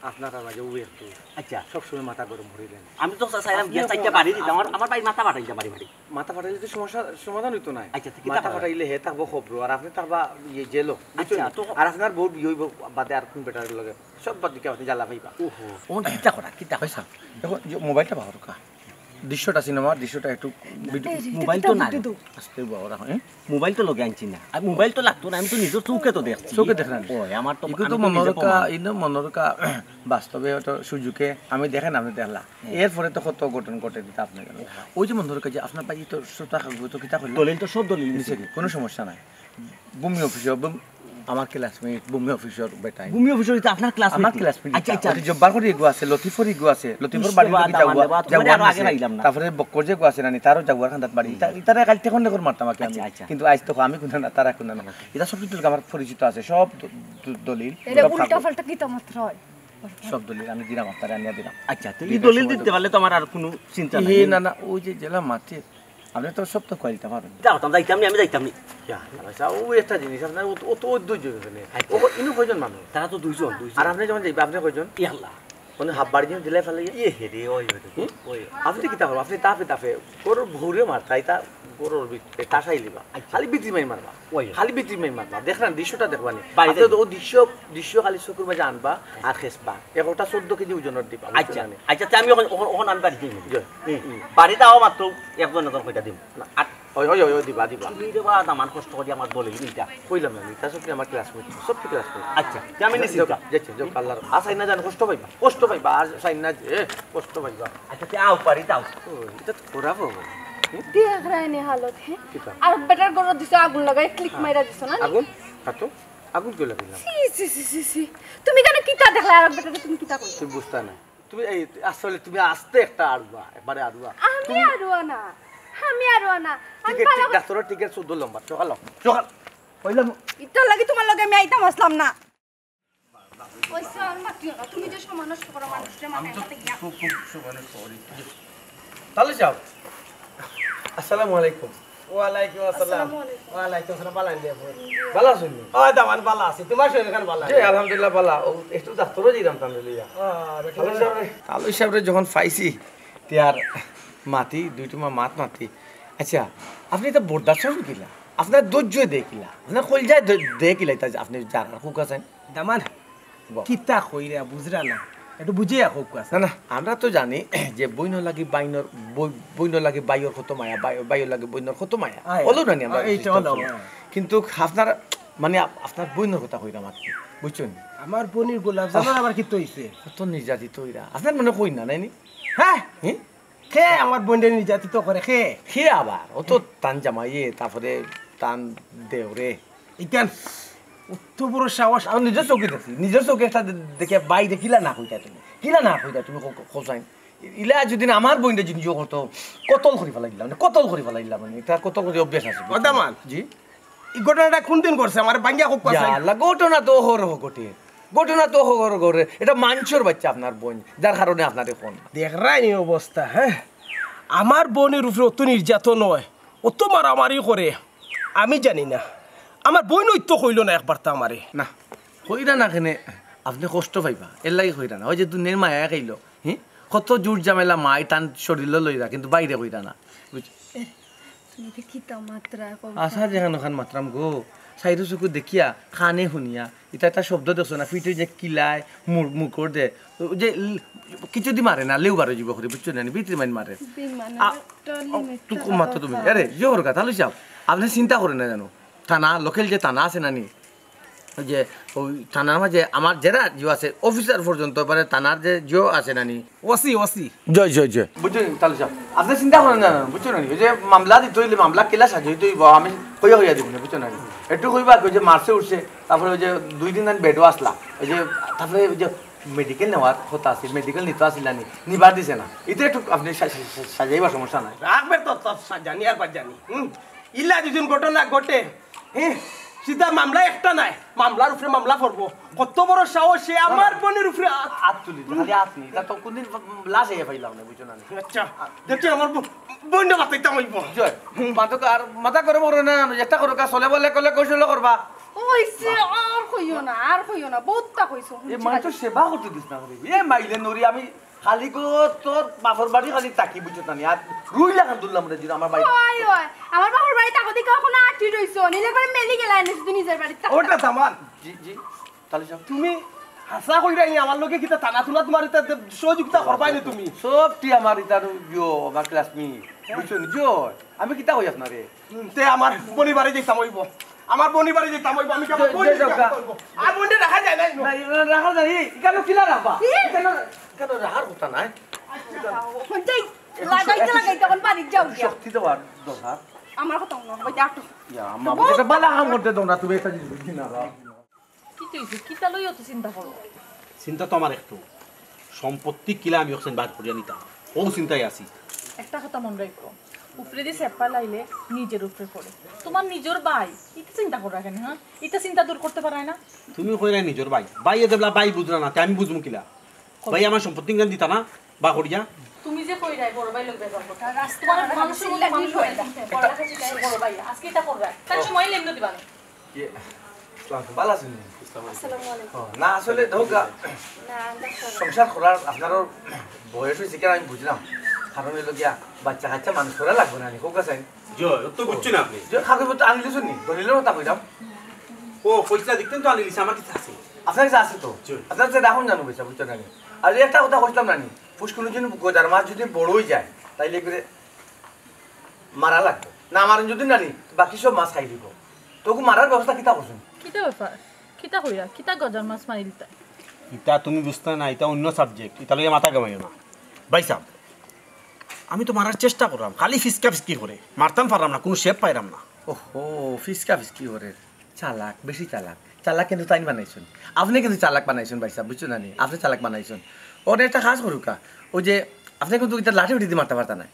[SPEAKER 2] আপনার মাঝে ও একটু
[SPEAKER 4] আচ্ছা
[SPEAKER 2] সবসময় মাথা গরম ভরিলেন
[SPEAKER 4] আমি তো চাইলাম গ্যাস চাইতে বাড়ি দিতাম আমার ভাই মাথা বাড়াইতে বাড়ি বাড়ি
[SPEAKER 2] মাথা ফাটাইলে তো সমস্যা সমাধান হইতো না
[SPEAKER 4] আচ্ছা, ঠিক
[SPEAKER 2] মাথা
[SPEAKER 4] আছে।
[SPEAKER 2] ফাটাইলে হে থাকবো খবর আর আপনি থাকবা ইয়ে জেলো
[SPEAKER 4] আচ্ছা, তো
[SPEAKER 2] আর আপনার বহুত বিয়ে হইব বাদে আর কোন বেটার লগে সব বাদ দিকে আপনি জ্বালা পাইবা
[SPEAKER 4] ওহো ও কিটা করা কিটা
[SPEAKER 2] পয়সা দেখো মোবাইলটা বাহর কা দৃশ্যটা সিনেমার দৃশ্যটা একটু
[SPEAKER 4] মোবাইল তো নাই
[SPEAKER 2] আস্তে বাহর হ্যাঁ
[SPEAKER 4] মোবাইল তো লগে আনছি না আর মোবাইল তো লাগতো না আমি তো নিজের চৌকে তো দেখছি
[SPEAKER 2] চৌকে দেখলেন
[SPEAKER 4] ও আমার তো
[SPEAKER 2] ইকো তো মনোরকা বাস্তবে হয়তো সুযোগে আমি দেখেন আপনি দেখলা এরপরে তো কত ঘটন ঘটে দিতে আপনি ওই যে মনোরকা যে আপনার পাই তো শ্রোতা তো কিতা করলো
[SPEAKER 4] দলিল তো সব দলিল
[SPEAKER 2] নিচে কি কোনো সমস্যা নাই ভূমি অফিসে আমার ক্লাসমেট ভূমি অফিসর বেটাই
[SPEAKER 4] ভূমি অফিসে আপনার ক্লাস
[SPEAKER 2] আমার ক্লাসমেট
[SPEAKER 4] আচ্ছা আচ্ছা
[SPEAKER 2] জব্বার করে গো আছে লতিফর গো আছে লতিফর বাড়ি লাগি যাওয়া
[SPEAKER 4] আগে রাইলাম না
[SPEAKER 2] তারপরে বক্কর যে গো আছে নানি তারও যাওয়ার খান্দাত বাড়ি ইতারে কালতে কোন করে মারতাম আমি
[SPEAKER 4] আচ্ছা, আচ্ছা।
[SPEAKER 2] কিন্তু আজ তো আমি কোন না তারা কোন না এটা সব কিছু আমার পরিচিত আছে সব দলিল
[SPEAKER 1] এটা উল্টা পাল্টা কিতা মাত্র হয়
[SPEAKER 2] সব দলিল আমি দিলাম আপনারে আনিয়া দিলাম
[SPEAKER 4] আচ্ছা তো এই দলিল দিতে পারলে তো আমার আর কোনো চিন্তা নাই
[SPEAKER 2] না না ওই যে জেলা মাঠে আপনি তো সব তো কইতে পারেন
[SPEAKER 4] যাইতাম আমি যাইতাম নি
[SPEAKER 2] ও একটা জিনিস আপনার ও তো দুইজন ও ইনু কয়জন মানুষ
[SPEAKER 4] তারা তো দুইজন
[SPEAKER 2] আর আপনি যখন যাইবা আপনি কয়জন
[SPEAKER 4] ইয়াল্লাহ
[SPEAKER 2] মানে হাফ বাড়ি দিন দিলে ফেলে
[SPEAKER 4] ইয়ে হে রে ওই ওই
[SPEAKER 2] আপনি কি তাহলে আপনি তাফে গরুর ভৌরে মারতাই তা গরুর তাসাই লিবা খালি বিক্রি মাই মারবা
[SPEAKER 4] ওই
[SPEAKER 2] খালি বিক্রি মাই মারবা দেখলেন দৃশ্যটা দেখবানি
[SPEAKER 4] বাড়িতে
[SPEAKER 2] ও দৃশ্য খালি চকুর মাঝে আনবা আর খেসবা একটা 14 কেজি ওজনের দিবা
[SPEAKER 4] আচ্ছা আচ্ছা তা আমি ওখান আমি বাড়ি দিই বাড়িতে আও মাত্র একজন একজন কইটা দিম আর
[SPEAKER 2] ওই দিবা
[SPEAKER 4] তুমি দেবা আমার কষ্ট করে আমার দলিল নিটা
[SPEAKER 2] কইলাম না তা সব আমার ক্লাসমেট সব ক্লাসমেট
[SPEAKER 4] আচ্ছা আমি নিছি
[SPEAKER 2] যাচ্ছে যোগ আল্লাহর আসাই না জান কষ্ট পাইবা আর সাইন না যে কষ্ট পাইবা
[SPEAKER 4] আচ্ছা তে আও পারি তাও
[SPEAKER 2] এটা তো করাবো
[SPEAKER 1] দেখ রায়নি হালত হে
[SPEAKER 2] কিতা?
[SPEAKER 1] আর বেটার গরো দিছো আগুন লাগাই ক্লিক মাইরা দিছো না
[SPEAKER 2] আগুন হাতো আগুন কেউ লাগিলাম
[SPEAKER 1] সি তুমি কেন কিতা দেখলা আর বেটারে তুমি কিতা কইছো
[SPEAKER 2] তুমি বুঝতা না তুমি এই আসলে তুমি আস্তে একটা আড়বা একবারে আড়বা
[SPEAKER 1] আমি আরো না আমি
[SPEAKER 2] টিকেট ডাক্তারের টিকেট 14 নম্বর সকাল
[SPEAKER 4] কইলাম
[SPEAKER 5] ইতার লাগি তোমার লগে আমি আইতাম আসলাম না
[SPEAKER 1] ওই সর মাতিও না তুমি যে সমানস করো মানুষের মাথায় মাথায় গিয়া
[SPEAKER 2] খুব সুমানে সরি তাহলে যাও আসসালামু আলাইকুম
[SPEAKER 7] ওয়ালাইকুম আসসালাম ওয়ালাইকুম আসসালাম বালা দিয়ে
[SPEAKER 2] ভালো আছেন
[SPEAKER 7] ও দামান বালা আছে তোমার শরীর খান বালা
[SPEAKER 2] জি আলহামদুলিল্লাহ ভালো ও একটু ডাক্তারও দিলাম তানলিয়া আলো সাহেব যখন পাইছি তিয়ার মাটি দুইটা মাত মাটি আচ্ছা আপনি তো বরদাস্ত কিলা আপনার ধৈর্য দেখিলা আপনার কলজায় দেখিলা তা আপনি যারা হুক আছেন
[SPEAKER 7] দামান কিতা কইরা বুঝরা না একটু বুঝিয়া হোক
[SPEAKER 2] না না আমরা তো জানি যে বইন লাগি বাইর কত মায়া বাইর লাগি বইনর কত মায়া হলো না আমরা
[SPEAKER 7] এইটা হলো
[SPEAKER 2] কিন্তু আপনার মানে আপনার বইনর কথা কইরা মাত্র বুঝছেন
[SPEAKER 7] আমার পনির গোলাপ জামান আবার কি তৈছে
[SPEAKER 2] কত নির্যাতিত হইরা আপনার মনে কই না নাইনি
[SPEAKER 7] হ্যাঁ খে আমার বোনটা নির্যাতিত করে খে
[SPEAKER 2] খে আবার ও তো টান জামাইয়ে তারপরে টান দেওরে
[SPEAKER 7] ইকান অত বড় সাহস
[SPEAKER 2] আমি নিজের চোখে দেখছি নিজের চোখে একটা দেখে বাইরে কিলা না কইতা তুমি খোঁজাইন ইলা যদি আমার বইনটা জিনিস করতো কতল করি ফেলাইলাম মানে কতল করি ফেলাইলাম মানে তার কতল করে অভ্যাস আছে
[SPEAKER 7] দামান
[SPEAKER 2] জি
[SPEAKER 7] এই ঘটনাটা কোন দিন করছে আমার বাঙ্গিয়া হোক
[SPEAKER 2] আল্লাহ ঘটনা তো ঘটে এটা মাঞ্চর বাচ্চা আপনার বোন যার কারণে আপনার ফোন
[SPEAKER 7] দেখ রাই অবস্থা হ্যাঁ আমার বোনের উপরে অত নির্যাতন নয় অত মারামারি করে আমি জানি না আমার বোন ঐত্য কইল না একবার তা আমারে
[SPEAKER 2] না কইরা না কেনে আপনি কষ্ট পাইবা এর লাগে কইরা না ওই যে দুনিয়ার মায়া খাইল কত জোর জামেলা মাই টান শরীর লইরা কিন্তু বাইরে কইরা না
[SPEAKER 1] তুমি কিতা মাত্রা
[SPEAKER 2] আশা যেখানে ওখান মাত্রাম গো সাইডো চকু দেখিয়া খানে শুনিয়া এটা একটা শব্দ দেখছো না ফিটে যে কিলায় মুখর দে যে কিছু দি মারে না লেউ বারো জীব করে বুঝছো না বিত্রি মাইন মারে তুকু মাত্র তুমি আরে জোর কথা তাহলে যাও আপনি চিন্তা করে না জানো থানা লোকেল যে থানা আছে নানি ওই যে ওই থানার মাঝে আমার যারা জিও আছে অফিসার পর্যন্ত মানে থানার যে জিও আছে নানি
[SPEAKER 7] ওসি ওসি
[SPEAKER 2] জয় জয় জয় বুঝছেন তাহলে সাহেব আপনি চিন্তা করেন না বুঝছেন নানি ওই যে মামলা দিতে হইলে মামলা কেলা সাজিয়ে তুই আমি হইয়া দিব না বুঝছেন নানি একটু কইবা ওই যে মার্চে উঠছে তারপরে ওই যে 2 দিন বেডও আসলা ওই যে তারপরে ওই যে মেডিকেল নেওয়ার কথা আছে মেডিকেল নিতে আসিল নানি নিবার দিছে না এটা একটু আপনি সাজাইবার সমস্যা নাই
[SPEAKER 7] রাখবে তো তোর জানি আর বাদ জানি ইলা দুদিন ঘটনা ঘটে হ্যাঁ সিধা মামলা একটা নাই মামলার উপরে মামলা করবো কত বড় সাহস সে আমার বোনের উপরে
[SPEAKER 2] হাত তুলি খালি হাত নি তা তো কোনদিন লাশ হয়ে পাইলাম না বুঝছো না
[SPEAKER 7] আচ্ছা দেখছি আমার বোনটা মাথাইতাম হইব
[SPEAKER 2] জয় মাথা আর মাথা করে মরে না একটা করো কা চলে বলে কলে কৌশল করবা
[SPEAKER 1] ওইছে আর কইও না বহুতটা কইছো
[SPEAKER 2] এ মানুষ সেবা করতে দিস না রে এ মাইলে নরি আমি খালি গো তোর বাপর বাড়ি খালি তাকি বুঝছো না আর রুই লাগান দুল্লাম রে জিরা আমার বাড়ি
[SPEAKER 1] ওই ওই আমার বাবার বাড়ি তাকো দিকে কখনো আটটি রইছো নিলে করে মেলি গেলা এনেছ তুই নিজের বাড়ি
[SPEAKER 7] ওটা সামান
[SPEAKER 2] জি জি তাহলে সব
[SPEAKER 7] তুমি হাসা কইরা নি আমার লগে কিতা টানা টুনা তোমার এটা সহযোগিতা করবাই না তুমি
[SPEAKER 2] সবটি আমার ইতার জো আমার ক্লাসমি বুঝছো নি জয় আমি কিতা কই আপনারে
[SPEAKER 7] তে আমার বনি বাড়ি যেতাম হইব আমার বনি বাড়ি যেতাম হইব আমি কেমন বনি আর বনি রাখা যায় না
[SPEAKER 2] রাখা যায় কেন কিলা রাখবা কেন কেন রাখার কথা নাই
[SPEAKER 1] যাই লাগাইতে কোন বাড়ি যাও গিয়া
[SPEAKER 2] শক্তি দেওয়ার দরকার
[SPEAKER 1] আমার কথা না ওই আটো
[SPEAKER 2] ইয়া আম্মা এটা বালা কাম করতে দাও না তুমি এটা জিনিস বুঝি না
[SPEAKER 8] কি তুই কিতা লই অত চিন্তা করো
[SPEAKER 6] চিন্তা তো আমার একটু সম্পত্তি কিলা আমি ওখানে বার করিয়া নিতাম ও চিন্তায় আছি
[SPEAKER 8] একটা কথা মনে রাখো উপরে দিয়ে সেপা লাইলে নিজের উপরে পড়ে তোমার নিজের ভাই এটা চিন্তা করে রাখেন হ্যাঁ এটা চিন্তা দূর করতে পারায় না
[SPEAKER 6] তুমি কইরা নিজের ভাই ভাইয়ে দেবলা ভাই বুঝলা না তাই আমি বুঝমু কিলা ভাই আমার সম্পত্তি গান দিতা না বা করিয়া
[SPEAKER 8] তুমি যে কই রাই বড় ভাই লোক বেজার কথা তোমার মানুষের মধ্যে মানুষ হয় না বড় ভাই আজকে এটা করবে তার সময় লেমনো দিবা না
[SPEAKER 2] ভালো আছেন না আসলে ধোকা সংসার করার আপনার বয়স হয়েছে কেন আমি বুঝলাম কারণ হইল গিয়া বাচ্চা কাচ্চা মানুষ করা লাগবে না হোক আছে
[SPEAKER 6] জয় তো বুঝছেন আপনি
[SPEAKER 2] কাগজ পত্র আনলি শুনি দলিলের কথা কইলাম
[SPEAKER 6] ও পয়সা দেখতেন তো আনি লিছে আমার কাছে আছে
[SPEAKER 2] আপনার কাছে আছে তো আপনার কাছে রাখুন জানো পয়সা বুঝতে নানি আর একটা কথা কইলাম নানি পুষ্কুনের জন্য গজার মাছ যদি বড় হয়ে যায় তাইলে করে মারা লাগবে না মারেন যদি নানি বাকি সব মাছ খাই দিব তোকে মারার ব্যবস্থা কিতা করছেন
[SPEAKER 8] কিতা ব্যাপার কিতা কইরা কিতা গজার মাছ মারি দিতা
[SPEAKER 6] এটা তুমি বুঝতে না এটা অন্য সাবজেক্ট এটা লইয়া মাথা কামাইও না ভাই সাহেব আমি তো মারার চেষ্টা করলাম খালি ফিসকা ফিসকি করে মারতাম পারলাম না কোনো শেপ পাইলাম না
[SPEAKER 2] ওহো ফিসকা ফিসকি করে চালাক বেশি চালাক চালাক কিন্তু তাই বানাইছেন আপনি কিন্তু চালাক বানাইছেন ভাই সাহেব বুঝছো না নি আপনি চালাক বানাইছেন ওর একটা কাজ করুকা ওই যে আপনি কিন্তু এটা লাঠি উঠি দিয়ে মারতে পারতা না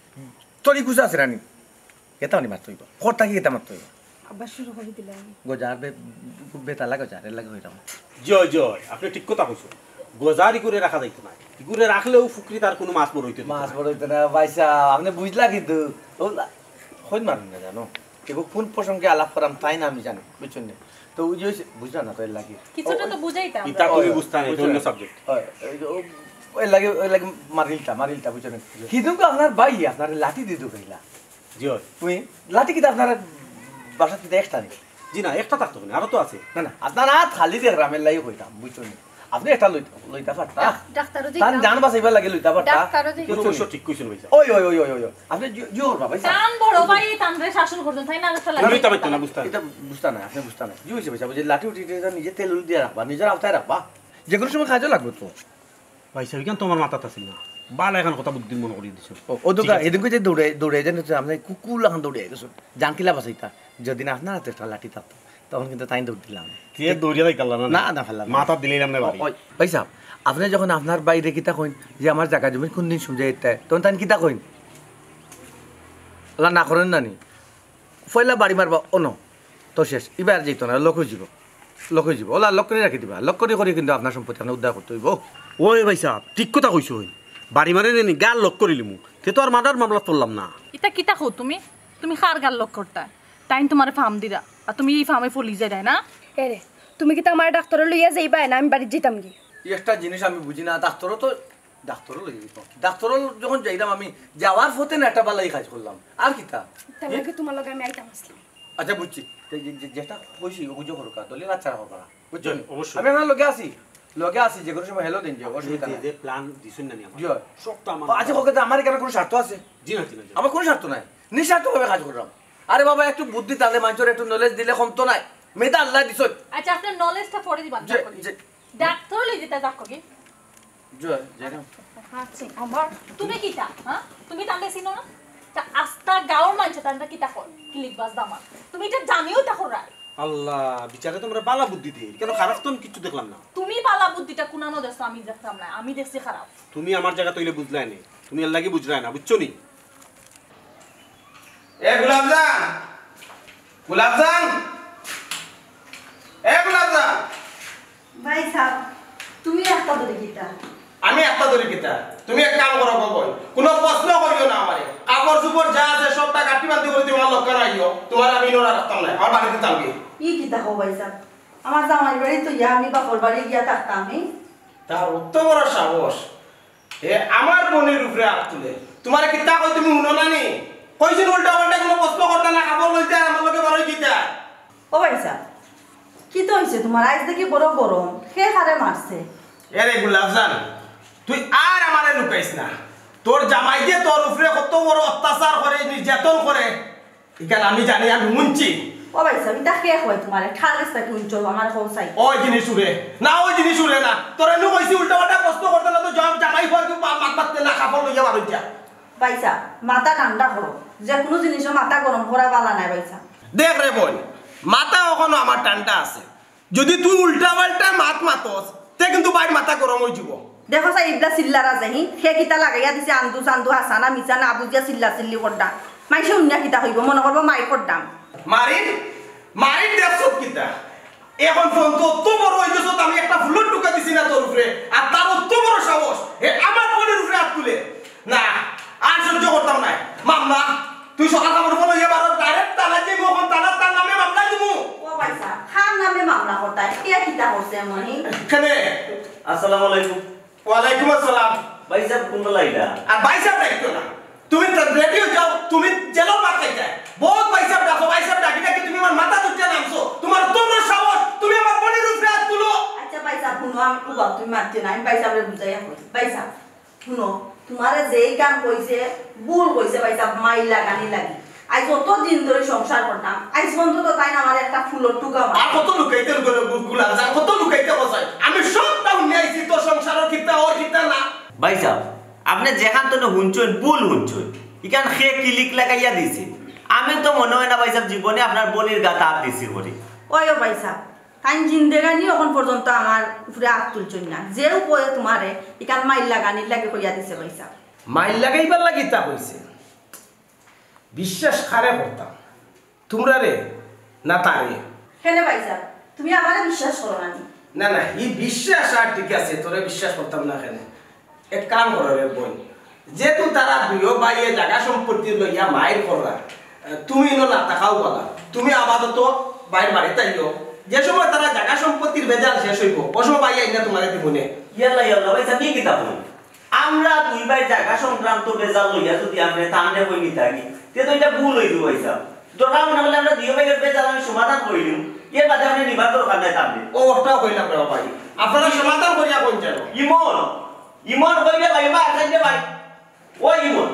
[SPEAKER 2] তোরই কুচা আছে রানি এটা উনি মারতে হইব খরটা কি এটা মারতে হইব
[SPEAKER 1] আবার শুরু করে দিলাম
[SPEAKER 2] গজার বেতালা গজার এর লাগে হইতাম
[SPEAKER 6] জয় জয় আপনি ঠিক কথা কইছো গজারি করে রাখা যাইতো না গুরে রাখলেও ফুকরি তার কোনো মাছ বড় হইতো না
[SPEAKER 2] মাছ বড় হইতো না ভাইসা আপনি বুঝলা কিন্তু হইন মারুন না জানো কেবল কোন প্রসঙ্গে আলাপ করাম তাই না আমি জানি বুঝছেন না তো ওই যে বুঝলা না তো এর লাগে
[SPEAKER 8] কিছুটা তো বুঝাইতাম
[SPEAKER 6] এটা তুমি বুঝতা না এটা অন্য সাবজেক্ট
[SPEAKER 2] ওই লাগে মারিলটা বুঝছেন কিন্তু আপনার ভাই আপনার লাঠি দিয়ে তো কইলা
[SPEAKER 6] জয়
[SPEAKER 2] তুই লাঠি কিন্তু আপনার বাসা থেকে একটা নেই
[SPEAKER 6] জি না একটা থাকতো না আরো তো আছে
[SPEAKER 2] না না আপনার হাত খালি দিয়ে গ্রামের লাগে কইতাম বুঝছেন আপনি একটা লইতা পারতা
[SPEAKER 1] ডাক্তারও
[SPEAKER 2] তান জান বাসাইবার লাগে লইতা পারতা
[SPEAKER 1] ডাক্তারও দিই
[SPEAKER 6] তুমি অবশ্য ঠিক কইছেন ভাই
[SPEAKER 2] ওই ওই ওই ওই ওই আপনি জিও করবা ভাই
[SPEAKER 8] টান বড় ভাই টানরে শাসন করতেন তাই না আসলে
[SPEAKER 6] আমি তো পাইতো না বুঝতা
[SPEAKER 2] এটা বুঝতা না আপনি বুঝতা না জিও হইছে ভাই বুঝে লাঠি উঠি নিজে তেল দিয়ে রাখবা নিজের আওতায় রাখবা যে কোনো সময় কাজে লাগবে তো
[SPEAKER 6] ভাই সাহেব কেন তোমার মাথাটা ছিল না বালা এখন কথা বুদ্ধি মনে করিয়ে দিছো
[SPEAKER 2] ও দোকা এদিন কইতে দৌড়ে দৌড়ে যেন আপনি কুকুর লাগান দৌড়ে গেছো জানকিলা বাসাইতা যদি না আপনার হাতে একটা লাঠি থাকতো তখন কিন্তু তাই দৌড় দিলাম
[SPEAKER 6] কে দৌড়িয়া যাই কাল্লা
[SPEAKER 2] না না ফেললাম
[SPEAKER 6] মাথা দিলাম না বাড়ি
[SPEAKER 2] ভাই সাহেব আপনি যখন আপনার বাইরে কিতা কইন যে আমার জায়গা জমি কোন দিন সমঝে এটা তখন তাই কিতা কইন ওলা না করেন না নি পয়লা বাড়ি মারবা অন তো শেষ এবার যেত না লোক হয়ে যাব ওলা লক করে রাখি দিবা লক করে কিন্তু আপনার সম্পত্তি আপনার উদ্ধার করতে হইব
[SPEAKER 6] ওই ভাই সাহেব ঠিক কথা কইছো হই বাড়ি মারে নেনি গাল লক করিলিমু তে তো আর মার্ডার মামলা তুললাম না
[SPEAKER 8] এটা কিতা কো তুমি তুমি খার গাল লক করতা তাই তোমার ফার্ম দিরা আর তুমি এই ফার্মে ফলি যায় না
[SPEAKER 1] এরে তুমি কি তো আমার ডাক্তার লইয়া যাইবা না আমি বাড়ি যেতাম কি
[SPEAKER 2] একটা জিনিস আমি বুঝি না ডাক্তারও লই যেত ডাক্তারও যখন যাইলাম আমি যাওয়ার পথে না একটা বালাই কাজ করলাম আর কিতা
[SPEAKER 1] তাহলে কি তোমার লগে আমি আইতাম আসলাম
[SPEAKER 2] আচ্ছা বুঝছি যেটা কইছি ওগুজো করুকা দলে রাচ্চা রাখো করা বুঝছেন
[SPEAKER 6] অবশ্যই।
[SPEAKER 2] আমি আমার লগে আসি যে কোনো সময় হেলো দিন যে অসুবিধা নাই
[SPEAKER 6] যে প্ল্যান দিছেন না আমার
[SPEAKER 2] জয়
[SPEAKER 6] সবটা আমার
[SPEAKER 2] আচ্ছা ওকে আমার কেন কোনো স্বার্থ আছে
[SPEAKER 6] জি না জি না
[SPEAKER 2] আমার কোনো স্বার্থ নাই নিঃস্বার্থভাবে কাজ করলাম আরে বাবা একটু বুদ্ধি তাহলে মানুষের একটু নলেজ দিলে কম তো নাই মেয়েটা আল্লাহ দিছ
[SPEAKER 8] আচ্ছা আপনার নলেজটা পড়ে দিবা ডাক্তার লই যেতে যাক কি তুমি কিতা হ্যাঁ তুমি তান্ডে চিনো না তা আস্তা গাঁৱৰ মানুহ তান্ডা কিতা কর ক্লিক বাস দামা তুমি এটা জানিও তা করাই
[SPEAKER 6] আল্লাহ বিচারে তোমরা বালা বুদ্ধি দে কেন খারাপ তো কিছু দেখলাম না
[SPEAKER 8] তুমি পালা বুদ্ধিটা কুনানো দেখছো আমি দেখতাম না আমি দেখছি খারাপ
[SPEAKER 6] তুমি আমার জায়গা তৈলে বুঝলাই নি তুমি এর লাগি বুঝলাই না বুঝছো নি
[SPEAKER 7] এ গোলাপজান গোলাপজান এ গোলাপজান
[SPEAKER 5] ভাই সাহেব তুমি একটা ধরে গীতা
[SPEAKER 7] আমি একটা ধরে কিতা তুমি এক কাম করো কই কোনো প্রশ্ন করিও না আমারে কাপড় চুপড় যা আছে সবটা কাটি বান্ধি করে তোমার লক্ষ্য রাখিও তোমার আমি নোরা রাখতাম না আর বাড়িতে থাকবে
[SPEAKER 5] ই গীতা হো ভাই সাহেব আমার জামাই বাড়ি তো ইয়া আমি বাপর বাড়ি গিয়া থাকতাম আমি
[SPEAKER 7] তার অত বড় সাহস এ আমার বোনের উপরে হাত তুলে তোমার কিতা কই তুমি শুনো না নি কইছিন উল্টা পাল্টা কোনো প্রশ্ন করতে না কাপড় লইতে আমার লগে বড় কিতা
[SPEAKER 5] ও ভাই সাহেব কি তো হইছে তোমার আজ দেখি বড় গরম কে হারে মারছে
[SPEAKER 7] এরে গোলাপজান তুই আর আমারে লুকাইস না তোর জামাই যে তোর উপরে কত বড় অত্যাচার করে নির্যাতন করে এখানে আমি জানি আমি শুনছি
[SPEAKER 5] ও ভাই সাহেব এটা কে হয় তোমার খালেসটা কি উঞ্চ আমার হৌসাই
[SPEAKER 7] ওই জিনিস উড়ে না ওই জিনিস উড়ে না তোর এনু কইছি উল্টা পাল্টা প্রশ্ন করতে না তো জামাই হয় তুই মাত মারতে না কাপড় লইয়া বার হইছা
[SPEAKER 5] ভাই সাহেব মাথা ঠান্ডা করো যে কোনো জিনিসও মাথা গরম করা বালা নাই ভাই সাহেব
[SPEAKER 7] দেখ রে বোন মাথা এখনো আমার ঠান্ডা আছে যদি তুই উল্টা পাল্টা মাত মাতস তে কিন্তু বাইর মাথা গরম হয়ে যাব
[SPEAKER 5] দেখো সাই ইবলা চিল্লারা যাহি সে কিতা লাগাইয়া দিছে আন্দু চান্দু হাসানা মিছানা আবুজিয়া চিল্লা চিল্লি করডা মাইসে উন্না কিতা হইব মনে করবো মাই করডাম
[SPEAKER 7] মারিন দেখছো কিতা এখন পর্যন্ত অত বড় হইতেছ আমি একটা ফুলের টুকা দিছি না তোর উপরে আর তার অত বড় সাহস এ আমার বোনের উপরে হাত তুলে না আর সহ্য করতাম না মামলা তুই সকাল কাপড় বলো এবার ডাইরেক্ট তালা যে মোহন তালা তার নামে মামলা দিব
[SPEAKER 5] ও ভাইসা খান নামে মামলা করতায় কে কিতা করছে মনি
[SPEAKER 7] কেনে
[SPEAKER 4] আসসালামু আলাইকুম
[SPEAKER 7] ওয়ালাইকুম আসসালাম
[SPEAKER 4] ভাই সাহেব কোন লাইলা
[SPEAKER 7] আর ভাই সাহেব দেখতো না তুমি তো রেডিও যাও তুমি জেলো মার খাইতে বহুত ভাই সাহেব ডাকো ভাই সাহেব ডাকি ডাকি তুমি আমার মাথা তুলতে নামছো তোমার তোমরা সাহস তুমি আমার বোনের উপরে হাত তুলো
[SPEAKER 5] আচ্ছা ভাইসা শুনো আমি কুবা তুমি মারতে না আমি ভাইসাবরে বুঝাইয়া কই ভাইসা শুনো তোমারে যেই কাম কইছে ভুল কইছে ভাইসা মাইল লাগানি লাগি আজ কত দিন ধরে সংসার করতাম আজ পর্যন্ত তো তাই না আমার একটা ফুলের টুকা
[SPEAKER 7] আর কত লুকাইতে গুলা যা কত লুকাইতে বসাই আমি সবটা নিয়েছি তো সংসারের কিতা ওর কিতা না
[SPEAKER 4] ভাই সাহেব আপনি যেখান তো হুনছুন ভুল হুনছুন ইখান খে ক্লিক লাগাইয়া দিছে আমি তো মনে হয় না ভাই সাহেব জীবনে আপনার বোনের গাতে হাত দিছি করি
[SPEAKER 5] ওই ভাইসা তাই জিন্দেগানি এখন পর্যন্ত আমার উপরে হাত তুলছই না যেও কয়ে তোমারে এখান মাইল লাগানির লাগে কইয়া দিছে ভাইসা
[SPEAKER 7] মাইল লাগাইবার লাগি তা কইছে বিশ্বাস খারে করতাম তোমরা রে না তারে
[SPEAKER 5] কেন ভাইসা তুমি আমারে বিশ্বাস করো না
[SPEAKER 7] না না এই বিশ্বাস আর ঠিক আছে তোরে বিশ্বাস করতাম না কেন এক কাম করো রে বোন যেহেতু তারা দুইও বাইয়ে জায়গা সম্পত্তি লইয়া মায়ের করলা তুমি না টাকাও বলা তুমি আপাতত বাইর বাড়িতে আইও যে সময় তারা জায়গা সম্পত্তির বেজাল শেষ হইব ও সময় বাইয়ে আইনা তোমার দিবনে
[SPEAKER 4] ইয়াল্লা ইয়াল্লা ভাই সাহেব কি কিতাব আমরা দুই ভাই জায়গা সংক্রান্ত বেজাল লইয়া যদি আপনি তামনে কই নি থাকি তে তো এটা ভুল হইতো ভাই সাহেব দরকার মনে হলে আমরা দুই ভাইয়ের বেজাল আমি সমাধান করিলাম এর বাদে আপনি নিবার দরকার নাই তামনে
[SPEAKER 7] ও ওটাও কইলাম রে ভাই আপনারা সমাধান করিয়া কোন জানো
[SPEAKER 4] ইমন কইলে ভাই বা আছেন ভাই ও ইমন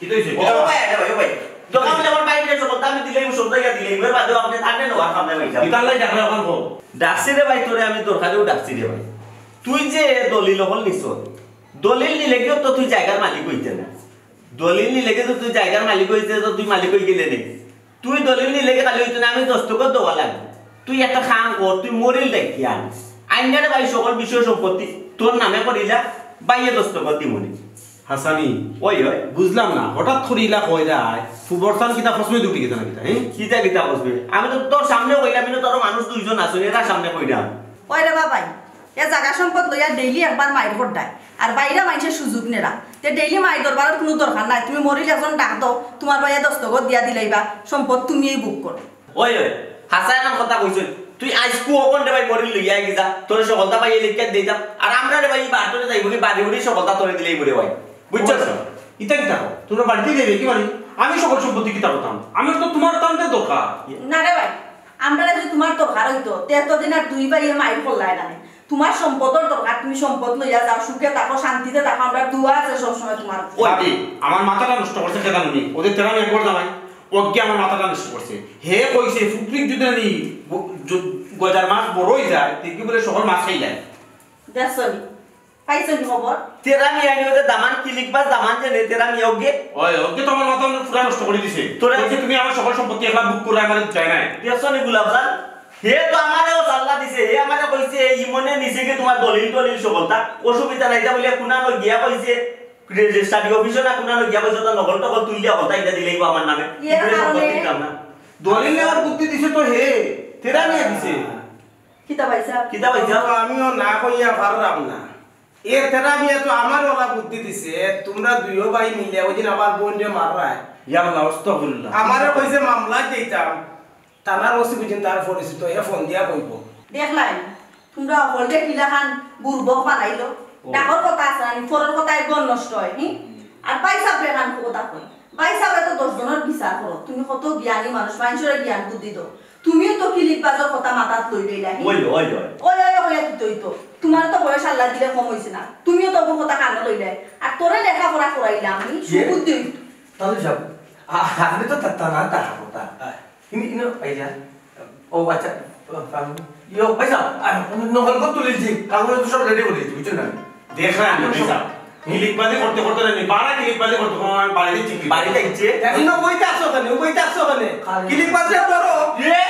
[SPEAKER 4] কি কইছে ও ভাই আরে ভাই ভাই দোকান মে আমার বাইরে সব দাম দিলেই সব জায়গা দিলেই এর বাদে আপনি থাকবেন না আর সামনে ভাই
[SPEAKER 2] কিতাল লাই ডাকলে এখন কো
[SPEAKER 4] ডাকছি রে ভাই তোরে আমি দরকারেও ডাকছি রে ভাই তুই যে দলিল হল নিছ দলিল নিলে কি তো তুই জায়গার মালিক হইতে না দলিল নিলে কি তো তুই জায়গার মালিক হইতে তো তুই মালিক হই গেলে নে তুই দলিল নিলে কি খালি হইতে না আমি দস্তখত দেওয়া লাগবে তুই একটা কাম কর তুই মরিল দেখি আইনারে ভাই সকল বিষয় সম্পত্তি তোর নামে করিলা বাইয়ে দস্তখত দিমনি
[SPEAKER 6] হাসানি
[SPEAKER 4] ওই ওই
[SPEAKER 6] বুঝলাম না হঠাৎ করে ইলা কই যায় সুবর্তন কিতা ফসমে দুটি কিতা না কিতা
[SPEAKER 4] কিতা কিতা বসবে আমি তো তোর সামনে কইলাম কিন্তু তোর মানুষ দুইজন আছে এরা সামনে কইলাম
[SPEAKER 5] ওই রে বাবাই এ জায়গা সম্পদ লইয়া ডেইলি একবার মাইর করডায় আর বাইরে মানুষের সুযোগ নেরা তে ডেইলি মাইর দরবারের কোনো দরকার নাই তুমি মরিল এখন ডাক দাও তোমার ভাইয়া দস্তখত দিয়া দিলাইবা সম্পদ তুমিই বুক করো
[SPEAKER 4] ওই ওই হাসা এমন কথা কইছ তুই আজ কু ওকন রে ভাই মরিল লইয়া গিয়া তোর সকলতা ভাই লিখে দেইতাম আর আমরা রে ভাই বাটরে যাইবনি বাড়ি বাড়ি সকলতা তোরে দিলেই বলে ভাই বুঝছস
[SPEAKER 6] ইতা কিতা তোমরা বাড়িতে যাবে কি বাড়ি আমি সকল সম্পত্তি কিতা করতাম আমি তো তোমার টানতে দরকার
[SPEAKER 5] না রে ভাই আমরা যদি তোমার দরকার হইতো তে এতদিন আর দুই ভাইয়ে মাইর করলাই না তোমার সম্পদের দরকার তুমি সম্পদ লইয়া যাও সুখে থাকো শান্তিতে থাকো আমরা দুয়া আছে সবসময় তোমার
[SPEAKER 6] ওই আমার মাথাটা নষ্ট করছে কেন নি ওদের তেরা মেয়ে করতাম ওকে আমার মাথাটা নষ্ট করছে হে কইছে ফুকরিক যদি নানি গজার মাছ বড়ই যায় তে কি বলে সকল মাছ খাই যায়
[SPEAKER 5] দেখছনি পাইছনি খবর
[SPEAKER 4] তেরা মিয়া নিও যে দামান কিলিক বা দামান যে নে তেরা মিয়া ওকে
[SPEAKER 6] ওই ওকে তো আমার মাথা পুরা নষ্ট করে দিছে
[SPEAKER 4] তোরা
[SPEAKER 6] কইছে তুমি আমার সকল সম্পত্তি একলা বুক করে আমার চাই না
[SPEAKER 4] দেখছনি গুলাবজান হে তো আমারেও জাল্লা দিছে হে আমারে কইছে ইমনে নিছে কি তোমার দলিল টলিল সকলটা অসুবিধা নাই তা বলে কুনানো গিয়া কইছে রেজিস্ট্রারি অফিসে না কুনানো গিয়া কইছে তো নকল টকল তুইলা কথা এটা দিলেই আমার নামে সম্পত্তি কাম না
[SPEAKER 6] দলিল নেওয়ার বুদ্ধি দিছে তো হে তেরা নিয়ে দিছে
[SPEAKER 5] কিতা পাইছা
[SPEAKER 4] কিতা পাইছা
[SPEAKER 7] আমিও না কইয়া পারলাম না এ তেরা মিয়া তো আমার ওলা বুদ্ধি দিছে তোমরা দুইও ভাই মিলে ওই দিন আমার বোন রে মাররায়
[SPEAKER 6] ইয়া আল্লাহ আস্তাগফিরুল্লাহ
[SPEAKER 7] আমারে কইছে মামলা দিতাম তানার ওসি বুঝিন তার পরিচিত এ ফোন দিয়া কইব
[SPEAKER 5] দেখলাই তোমরা হলদে কিলাখান বুড়বক বানাইলো ডাকর কথা আছে না ফোরের কথা একদম নষ্ট হয় হি আর পয়সা বেখান কথা কই পয়সা তো 10 জনের বিচার করো তুমি কত জ্ঞানী মানুষ মানুষের জ্ঞান বুদ্ধি দাও তুমিও তো কিলিক বাজার কথা মাথাত লই লইলা হি
[SPEAKER 4] ওই ওই
[SPEAKER 5] ওই ওই ওই কি তইতো তোমার তো বয়স আল্লাহ দিলে কম হইছে না তুমিও তো কথা কানে লইলে আর তোরে লেখাপড়া করাইলাম আমি সুবুদ্ধি
[SPEAKER 2] তাহলে যাব আপনি তো তানা তাহা কথা ইনি পাইজা ও আচ্ছা ইয়ো পয়সা নকল কত তুলিছি কাগজ তো সব রেডি করে দিয়েছি বুঝছো না
[SPEAKER 6] দেখরা আমি পয়সা কিলিকবাজি করতে করতে নেই বাড়া কিলিকবাজি করতে আমার বাড়িতে চিকি
[SPEAKER 4] বাড়িতে ইচ্ছে
[SPEAKER 7] এখন বইতে আসো কেন বইতে আসো কেন কিলিক বাজে করো
[SPEAKER 4] এ